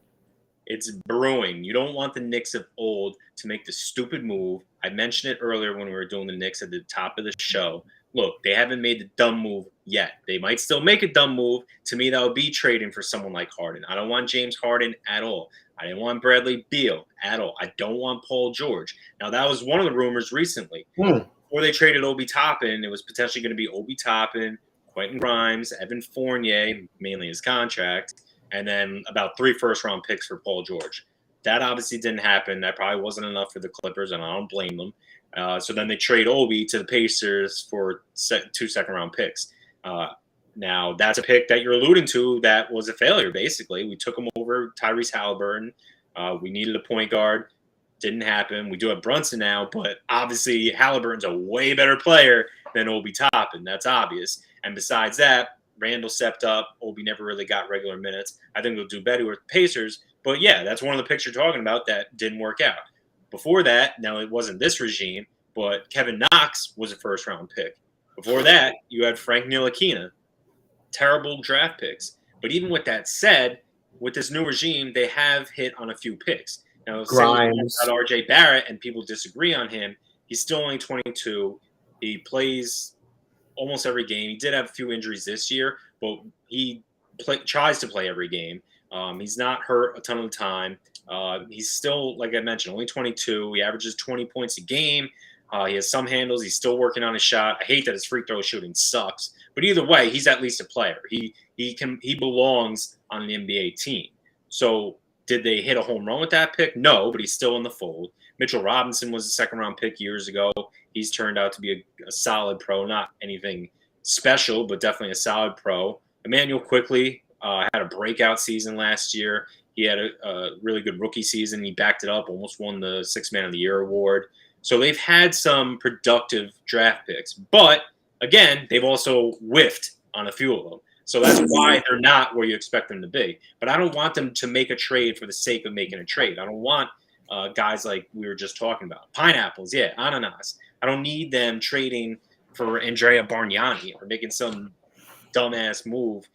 It's brewing. You don't want the Knicks of old to make the stupid move. I mentioned it earlier when we were doing the Knicks at the top of the show. Look, they haven't made the dumb move yet. They might still make a dumb move. To me, that would be trading for someone like Harden. I don't want James Harden at all. I didn't want Bradley Beal at all. I don't want Paul George. Now, that was one of the rumors recently. Before they traded Obi Toppin, it was potentially going to be Obi Toppin, Quentin Grimes, Evan Fournier, mainly his contract, and then about 3 first-round picks for Paul George. That obviously didn't happen. That probably wasn't enough for the Clippers, and I don't blame them. So then they trade Obi to the Pacers for 2 second-round picks. Now, that's a pick that you're alluding to that was a failure, basically. We took him over Tyrese Halliburton. We needed a point guard. Didn't happen. We do have Brunson now, but obviously Halliburton's a way better player than Obi Toppin. That's obvious. And besides that, Randall stepped up. Obi never really got regular minutes. I think they'll do better with the Pacers. But, yeah, that's one of the picks you're talking about that didn't work out. Before that, now it wasn't this regime, but Kevin Knox was a first-round pick. Before that, you had Frank Ntilikina. Terrible draft picks. But even with that said, with this new regime, they have hit on a few picks. Now, Grimes. About R.J. Barrett, and people disagree on him. He's still only 22. He plays almost every game. He did have a few injuries this year, but he tries to play every game. He's not hurt a ton of the time. He's still, like I mentioned, only 22. He averages 20 points a game. He has some handles. He's still working on his shot. I hate that his free throw shooting sucks. But either way, he's at least a player. He belongs on an NBA team. So did they hit a home run with that pick? No, but he's still in the fold. Mitchell Robinson was a second-round pick years ago. He's turned out to be a solid pro, not anything special, but definitely a solid pro. Emmanuel Quickley had a breakout season last year. He had a really good rookie season. He backed it up, almost won the Sixth Man of the Year award. So they've had some productive draft picks. But, again, they've also whiffed on a few of them. So that's why they're not where you expect them to be. But I don't want them to make a trade for the sake of making a trade. I don't want guys like we were just talking about. Pineapples, yeah, ananas. I don't need them trading for Andrea Bargnani or making some dumbass move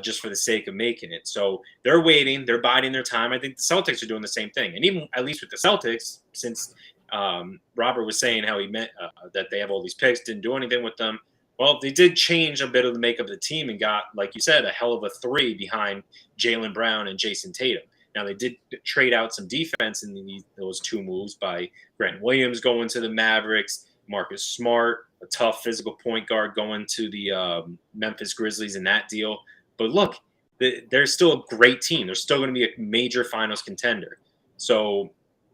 just for the sake of making it. So they're waiting. They're biding their time. I think the Celtics are doing the same thing. And even at least with the Celtics, since Robert was saying how he meant that they have all these picks, didn't do anything with them. Well, they did change a bit of the makeup of the team and got, like you said, a hell of a 3 behind Jaylen Brown and Jason Tatum. Now, they did trade out some defense in those 2 moves by Grant Williams going to the Mavericks, Marcus Smart, a tough physical point guard going to the Memphis Grizzlies in that deal. But look, they're still a great team. They're still going to be a major finals contender. So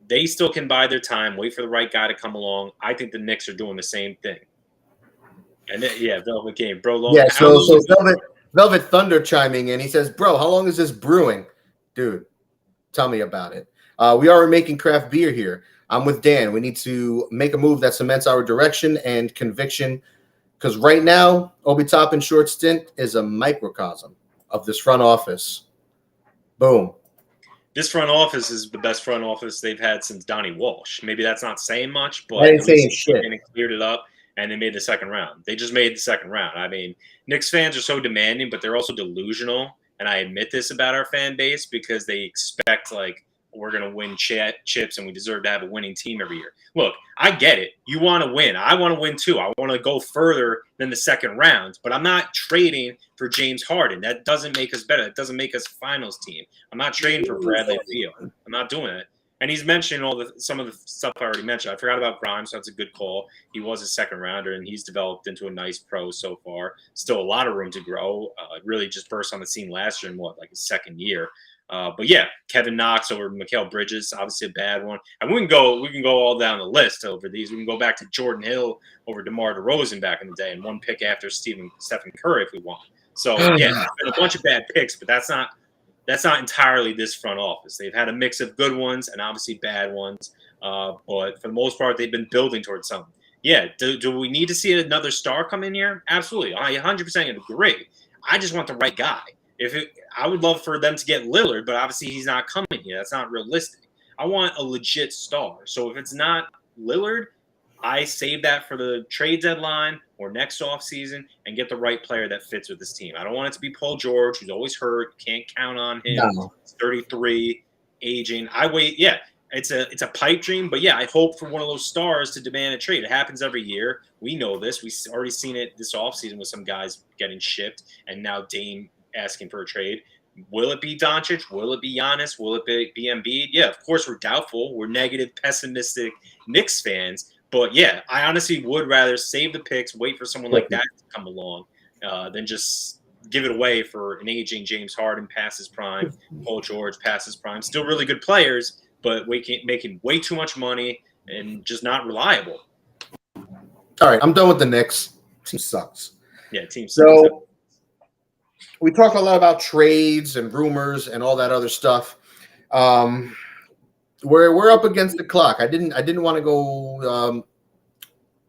they still can bide their time, wait for the right guy to come along. I think the Knicks are doing the same thing. And then, yeah, Velvet Game, bro. Yeah, so Velvet Thunder chiming in. He says, bro, how long is this brewing? Dude, tell me about it. We are making craft beer here. I'm with Dan. We need to make a move that cements our direction and conviction, because right now, Obi Toppin's short stint is a microcosm of this front office. Boom. This front office is the best front office they've had since Donnie Walsh. Maybe that's not saying much, but I ain't saying shit. And it cleared it up. and they made the second round. They just made the second round. I mean, Knicks fans are so demanding, but they're also delusional. And I admit this about our fan base because they expect like we're going to win chips and we deserve to have a winning team every year. Look, I get it. You want to win. I want to win too. I want to go further than the second round, but I'm not trading for James Harden. That doesn't make us better. That doesn't make us a finals team. I'm not trading for Bradley Beal. I'm not doing it. And he's mentioned some of the stuff I already mentioned. I forgot about Grimes, so that's a good call. He was a second rounder, and he's developed into a nice pro so far. Still a lot of room to grow. Really just burst on the scene last year in like his second year. But yeah, Kevin Knox over Mikal Bridges, obviously a bad one. And we can go all down the list over these. We can go back to Jordan Hill over DeMar DeRozan back in the day, and one pick after Stephen Curry if we want. So yeah, it's been a bunch of bad picks, but that's not entirely this front office. They've had a mix of good ones and obviously bad ones. But for the most part, they've been building towards something. Yeah, do we need to see another star come in here? Absolutely. I 100% agree. I just want the right guy. I would love for them to get Lillard, but obviously he's not coming here. That's not realistic. I want a legit star. So if it's not Lillard, I save that for the trade deadline or next offseason and get the right player that fits with this team. I don't want it to be Paul George, who's always hurt. Can't count on him. No. He's 33, aging. Yeah, it's a pipe dream, but yeah, I hope for one of those stars to demand a trade. It happens every year. We know this. We've already seen it this offseason with some guys getting shipped, and now Dame asking for a trade. Will it be Doncic? Will it be Giannis? Will it be Embiid? Yeah, of course we're doubtful. We're negative, pessimistic Knicks fans. But yeah, I honestly would rather save the picks, wait for someone like that to come along, than just give it away for an aging James Harden past his prime, Paul George past his prime. Still really good players, but making way too much money and just not reliable. All right, I'm done with the Knicks. Team sucks. Yeah, team sucks. So we talk a lot about trades and rumors and all that other stuff. We're up against the clock. I didn't want to go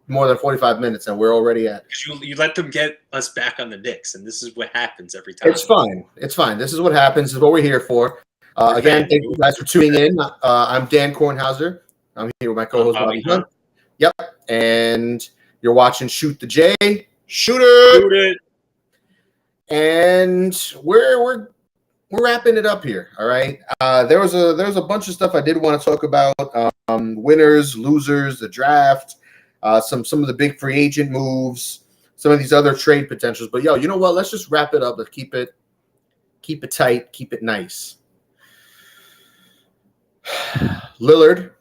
more than 45 minutes, and we're already at. You let them get us back on the Knicks, and this is what happens every time. It's fine. It's fine. This is what happens. This is what we're here for. Again, thank you guys for tuning in. I'm Dan Kornhauser. I'm here with my co-host Bobby Hunt. Yep, and you're watching Shoot the J. Shoot it. And we're wrapping it up here. All right. There was a bunch of stuff I did want to talk about. Winners, losers, the draft, some of the big free agent moves, some of these other trade potentials. But you know what? Let's just wrap it up. Let's keep it tight, keep it nice. Lillard,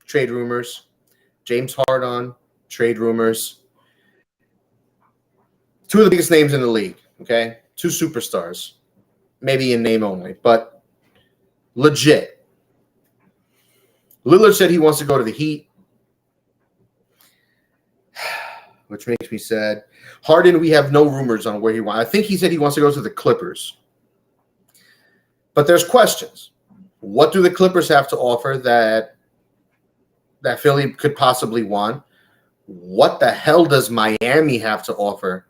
trade rumors. James Harden, trade rumors. Two of the biggest names in the league, okay? Two superstars, maybe in name only, but legit. Lillard said he wants to go to the Heat, which makes me sad. Harden, we have no rumors on where he wants. I think he said he wants to go to the Clippers. But there's questions. What do the Clippers have to offer that Philly could possibly want? What the hell does Miami have to offer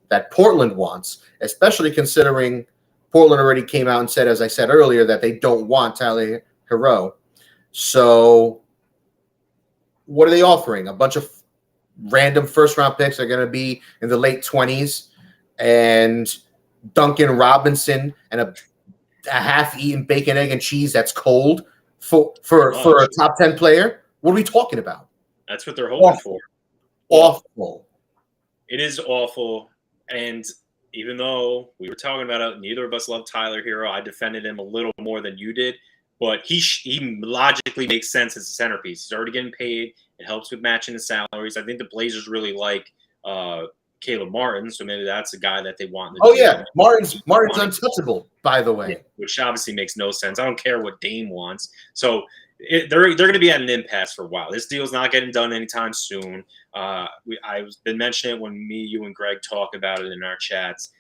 that Portland wants, especially considering Portland already came out and said, as I said earlier, that they don't want Tyler Hero. So what are they offering? A bunch of random first-round picks are going to be in the late 20s, and Duncan Robinson and a half-eaten bacon, egg, and cheese that's cold for a top 10 player? What are we talking about? That's what they're hoping for. Awful. It is awful. And even though we were talking about it, neither of us love Tyler Hero. I defended him a little more than you did. But he logically makes sense as a centerpiece. He's already getting paid. It helps with matching the salaries. I think the Blazers really like Caleb Martin, so maybe that's a guy that they want. Martin's untouchable, by the way. Yeah, which obviously makes no sense. I don't care what Dame wants. So they're going to be at an impasse for a while. This deal's not getting done anytime soon. I've been mentioning it when me, you, and Greg talk about it in our chats.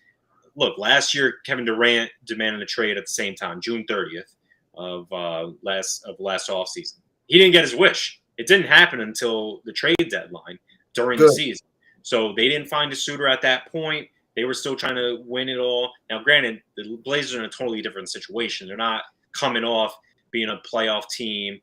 Look, last year Kevin Durant demanded a trade at the same time, June 30th of last offseason. He didn't get his wish. It didn't happen until the trade deadline during the season. So they didn't find a suitor at that point. They were still trying to win it all. Now, granted, the Blazers are in a totally different situation. They're not coming off being a playoff team,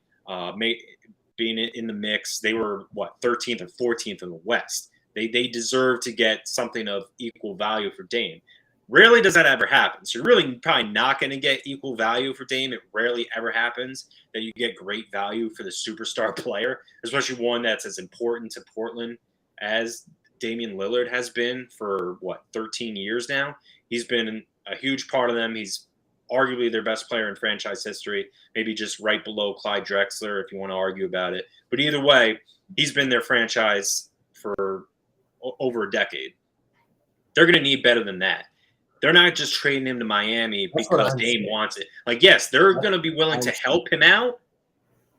being in the mix. They were, 13th or 14th in the West. They deserve to get something of equal value for Dame. Rarely does that ever happen. So you're really probably not going to get equal value for Dame. It rarely ever happens that you get great value for the superstar player, especially one that's as important to Portland as Damian Lillard has been for, 13 years now. He's been a huge part of them. He's arguably their best player in franchise history, maybe just right below Clyde Drexler if you want to argue about it. But either way, he's been their franchise for over a decade. They're going to need better than that. They're not just trading him to Miami because Dame wants it. Like, yes, they're going to be willing to help him out.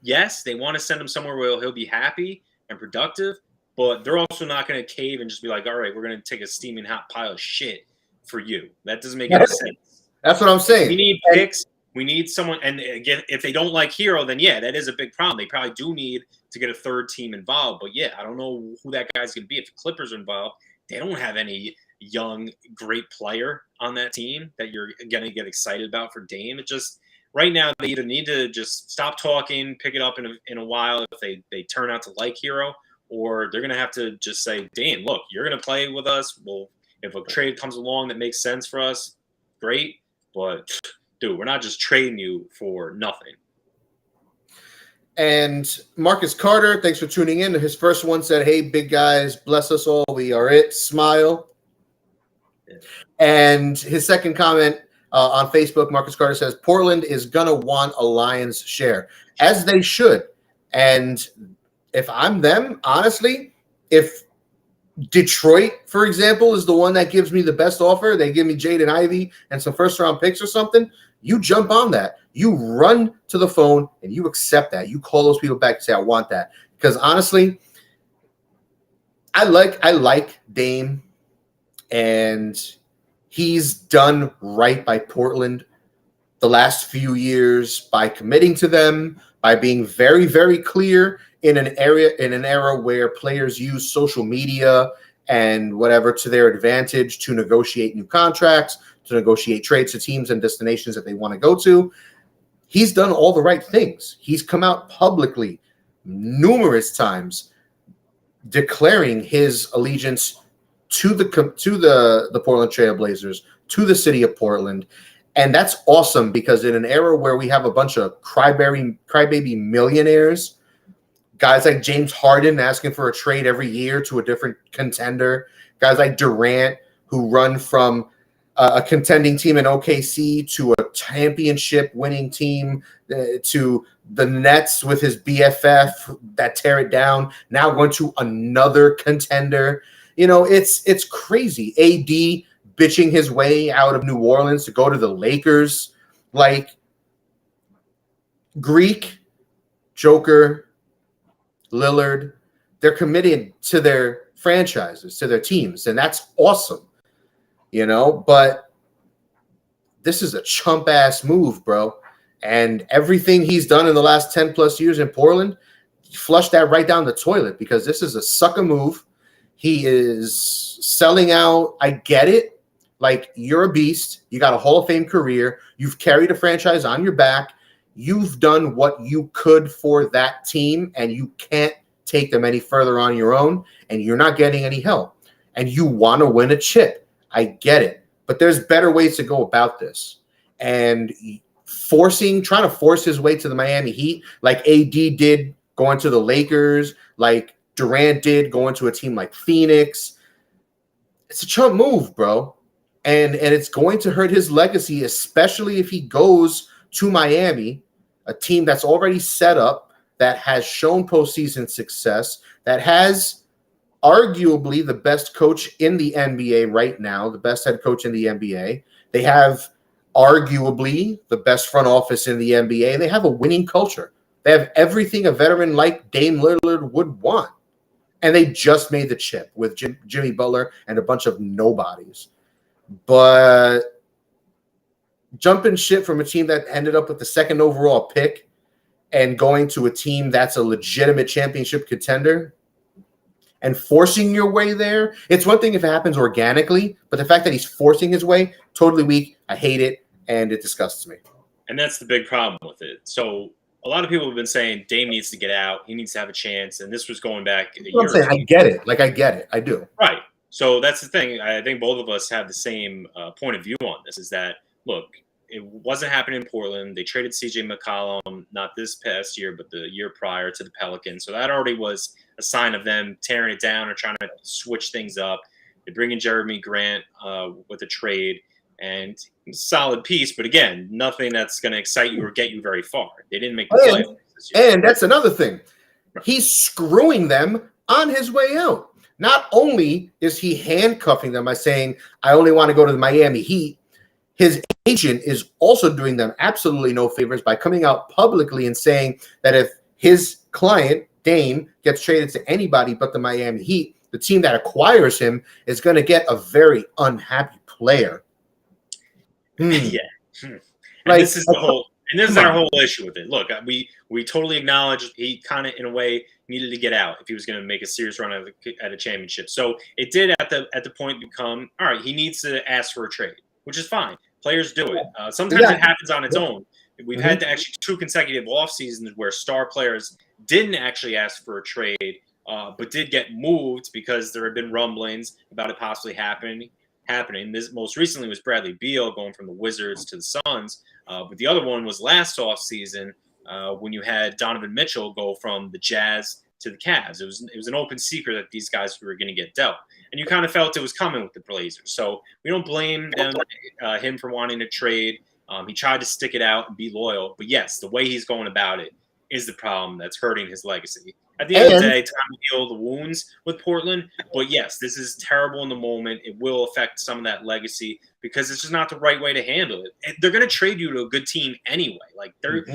Yes, they want to send him somewhere where he'll be happy and productive, but they're also not going to cave and just be like, all right, we're going to take a steaming hot pile of shit for you. That doesn't make any sense. That's what I'm saying. We need picks. We need someone. And again, if they don't like Hero, then yeah, that is a big problem. They probably do need to get a third team involved. But yeah, I don't know who that guy's going to be. If the Clippers are involved, they don't have any young, great player on that team that you're going to get excited about for Dame. It just right now they either need to just stop talking, pick it up in a while if they turn out to like Hero, or they're going to have to just say, Dame, look, you're going to play with us. Well, if a trade comes along that makes sense for us, great. But dude, we're not just trading you for nothing. And Marcus Carter, thanks for tuning in. His first one said, hey, big guys, bless us all. We are it. Smile. Yeah. And his second comment on Facebook, Marcus Carter says, Portland is going to want a lion's share, as they should. And if I'm them, honestly, if Detroit, for example, is the one that gives me the best offer, they give me Jaden Ivey and some first-round picks or something, you jump on that. You run to the phone and you accept that. You call those people back and say, I want that. Because honestly, I like Dame, and he's done right by Portland the last few years by committing to them, by being very, very clear in an era where players use social media and whatever to their advantage to negotiate new contracts, to negotiate trades to teams and destinations that they want to go to. He's done all the right things. He's come out publicly numerous times declaring his allegiance to the Portland Trail Blazers, to the city of Portland. And that's awesome, because in an era where we have a bunch of crybaby millionaires, guys like James Harden asking for a trade every year to a different contender, guys like Durant who run from a contending team in OKC to a championship winning team, to the Nets with his BFF that tear it down, now going to another contender. You know, it's crazy. AD bitching his way out of New Orleans to go to the Lakers. Like, Greek, Joker, Lillard, they're committed to their franchises, to their teams, and that's awesome, you know. But this is a chump ass move, bro. And everything he's done in the last 10 plus years in Portland, flush that right down the toilet, because this is a sucker move. He is selling out. I get it. Like, you're a beast. You got a Hall of Fame career. You've carried a franchise on your back. You've done what you could for that team, and you can't take them any further on your own, and you're not getting any help. And you want to win a chip. I get it. But there's better ways to go about this. And trying to force his way to the Miami Heat, like AD did going to the Lakers, like Durant did going to a team like Phoenix, it's a chump move, bro. And it's going to hurt his legacy, especially if he goes to Miami, a team that's already set up, that has shown postseason success, that has arguably the best coach in the NBA right now, the best head coach in the NBA. They have arguably the best front office in the NBA. They have a winning culture. They have everything a veteran like Dame Lillard would want. And they just made the chip with Jimmy Butler and a bunch of nobodies. But jumping ship from a team that ended up with the second overall pick and going to a team that's a legitimate championship contender and forcing your way there, it's one thing if it happens organically, but the fact that he's forcing his way, totally weak. I hate it, and it disgusts me. And that's the big problem with it. So a lot of people have been saying Dame needs to get out. He needs to have a chance. And this was going back a That's year what I'm saying. or two. I get it. Like, I get it. I do. Right. So that's the thing. I think both of us have the same point of view on this. Is that look, it wasn't happening in Portland. They traded C.J. McCollum not this past year, but the year prior to the Pelicans. So that already was a sign of them tearing it down or trying to switch things up. They bring in Jeremy Grant with a trade and solid piece, but again, nothing that's going to excite you or get you very far. They didn't make the playoffs this year. And that's another thing. He's screwing them on his way out. Not only is he handcuffing them by saying, I only want to go to the Miami Heat, his agent is also doing them absolutely no favors by coming out publicly and saying that if his client, Dame, gets traded to anybody but the Miami Heat, the team that acquires him is going to get a very unhappy player. Yeah. And this is the whole, and this is our whole issue with it. Look, we totally acknowledge he kind of, in a way, needed to get out if he was going to make a serious run at a championship. So it did at the point become, all right, he needs to ask for a trade, which is fine. Players do it. Sometimes it happens on its own. We've had actually 2 consecutive off seasons where star players didn't actually ask for a trade, but did get moved because there had been rumblings about it possibly happening. This most recently was Bradley Beal going from the Wizards to the Suns, but the other one was last offseason when you had Donovan Mitchell go from the Jazz to the Cavs. It was an open secret that these guys were going to get dealt, and you kind of felt it was coming with the Blazers. So we don't blame him for wanting to trade. He tried to stick it out and be loyal, but yes, the way he's going about it is the problem that's hurting his legacy. At the end of the day, time to heal the wounds with Portland. But yes, this is terrible in the moment. It will affect some of that legacy because it's just not the right way to handle it. And they're going to trade you to a good team anyway. Like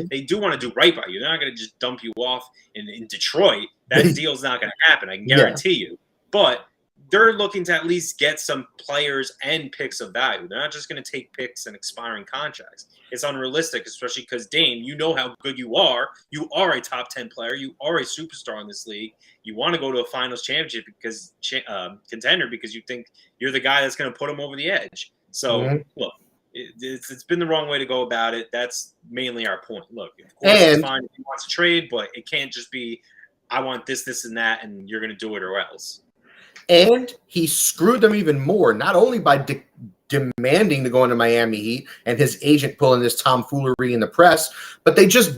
they do want to do right by you. They're not going to just dump you off in Detroit. That deal's not going to happen. I can guarantee you. But they're looking to at least get some players and picks of value. They're not just going to take picks and expiring contracts. It's unrealistic, especially because, Dame, you know how good you are. You are a top 10 player. You are a superstar in this league. You want to go to a finals championship because contender because you think you're the guy that's going to put them over the edge. So, look, it's been the wrong way to go about it. That's mainly our point. Look, of course, it's fine if he wants to trade, but it can't just be, I want this, this, and that, and you're going to do it or else. And he screwed them even more, not only by demanding to go into Miami Heat and his agent pulling this tomfoolery in the press, but they just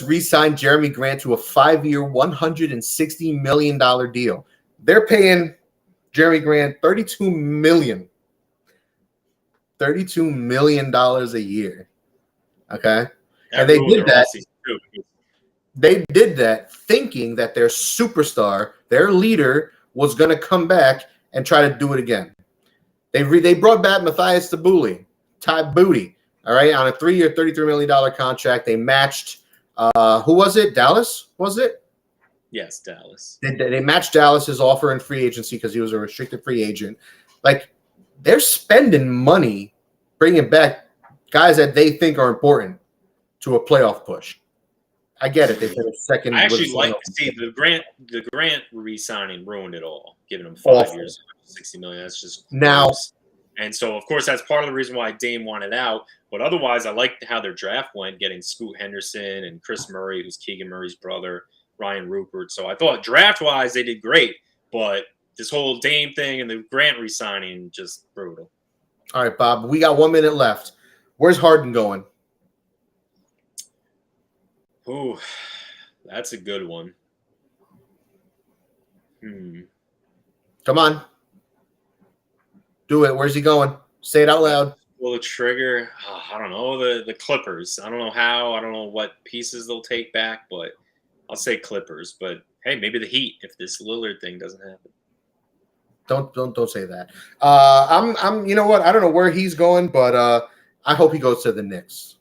re-signed Jeremy Grant to a 5-year, $160 million deal. They're paying Jeremy Grant $32 million a year. Okay, and they did that. They did that thinking that their superstar, their leader, was going to come back and try to do it again. They brought back Matthias Ty Booty, all right, on a 3-year, $33 million contract. They matched, who was it? Dallas, was it? Yes, Dallas. They matched Dallas's offer in free agency because he was a restricted free agent. Like, they're spending money bringing back guys that they think are important to a playoff push. I get it. They finished second. I actually like to see the Grant re-signing ruined it all, giving him 5 years, $60 million. That's just now. Gross. And so, of course, that's part of the reason why Dame wanted out. But otherwise, I liked how their draft went, getting Scoot Henderson and Chris Murray, who's Keegan Murray's brother, Ryan Rupert. So I thought draft-wise they did great, but this whole Dame thing and the Grant re-signing just brutal. All right, Bob, we got 1 minute left. Where's Harden going? Ooh, that's a good one. Come on. Do it. Where's he going? Say it out loud. Pull the trigger. I don't know. The Clippers. I don't know how. I don't know what pieces they'll take back, but I'll say Clippers. But hey, maybe the Heat if this Lillard thing doesn't happen. Don't say that. I'm you know what? I don't know where he's going, but I hope he goes to the Knicks.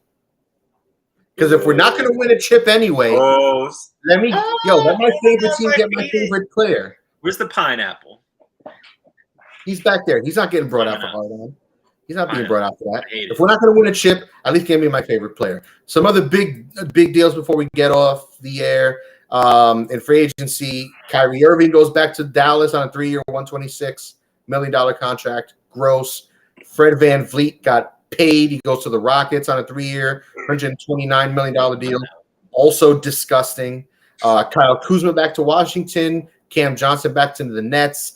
Because if we're not going to win a chip anyway, let my favorite team get my favorite player. Where's the pineapple? He's back there. He's not getting brought out for Harden. He's not being brought out for that. If we're not going to win a chip, at least give me my favorite player. Some other big deals before we get off the air. In free agency, Kyrie Irving goes back to Dallas on a 3-year, $126 million contract. Gross. Fred VanVleet got paid. He goes to the Rockets on a 3-year, $129 million deal. Also disgusting. Kyle Kuzma back to Washington. Cam Johnson back to the Nets.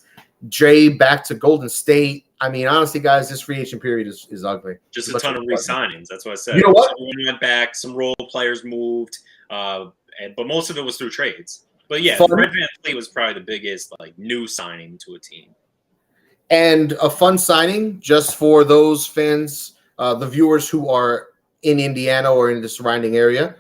Jay back to Golden State. I mean, honestly, guys, this free agent period is ugly. Just a ton of re-signings. That's what I said. You know what? Everyone went back. Some role players moved, but most of it was through trades. But yeah, Fun. Fred VanVleet was probably the biggest new signing to a team. And a fun signing just for those fans, the viewers who are in Indiana or in the surrounding area.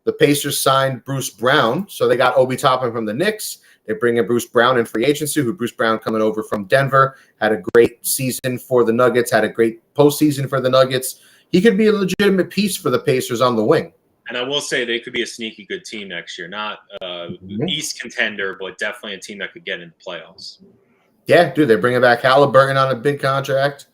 The Pacers signed Bruce Brown, so they got Obi Toppin from the Knicks. They bring in Bruce Brown in free agency, who Bruce Brown coming over from Denver, had a great season for the Nuggets, had a great postseason for the Nuggets. He could be a legitimate piece for the Pacers on the wing. And I will say they could be a sneaky good team next year. Not East contender, but definitely a team that could get into playoffs. Yeah, dude, they're bringing back Halliburton on a big contract.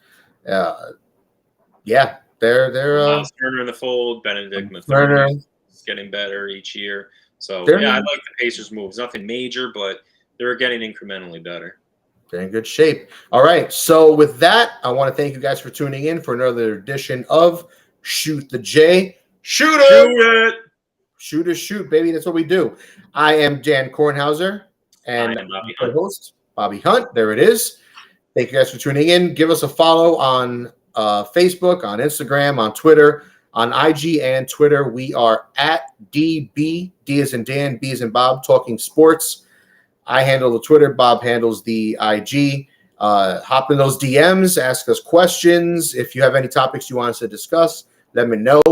Yeah, they're Miles Turner in the fold, Benedict Turner is getting better each year. So yeah, I like the Pacers' moves. Nothing major, but they're getting incrementally better. They're in good shape. All right, so with that, I want to thank you guys for tuning in for another edition of Shoot the J. Shoot it! Shoot, baby. That's what we do. I am Dan Kornhauser, and my host, Bobby Hunt. There it is. Thank you guys for tuning in. Give us a follow on Facebook, on Instagram, on Twitter, on IG and Twitter. We are at DB, D as in Dan, B as in Bob, Talking Sports. I handle the Twitter. Bob handles the IG. Hop in those DMs. Ask us questions. If you have any topics you want us to discuss, let me know.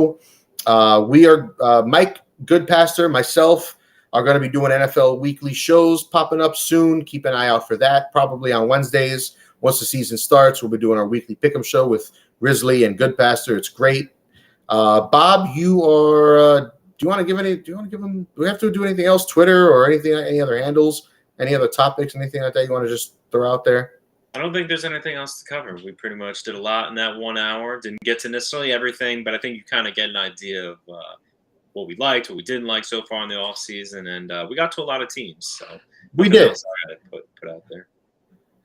We are Mike Goodpaster, myself, are going to be doing NFL weekly shows popping up soon. Keep an eye out for that, probably on Wednesdays. Once the season starts, we'll be doing our weekly pick'em show with Risley and Goodpaster. It's great. Bob, you are. Do you want to give any? Do you want to give them? Do we have to do anything else? Twitter or anything? Any other handles? Any other topics? Anything like that you want to just throw out there? I don't think there's anything else to cover. We pretty much did a lot in that 1 hour. Didn't get to necessarily everything, but I think you kind of get an idea of what we liked, what we didn't like so far in the off season, and we got to a lot of teams. So we did. I had to put out there.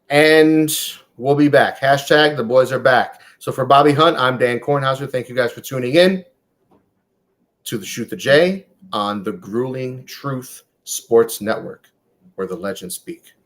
And we'll be back. Hashtag the boys are back. So for Bobby Hunt, I'm Dan Kornhauser. Thank you guys for tuning in to the Shoot the J on the Grueling Truth Sports Network, where the legends speak.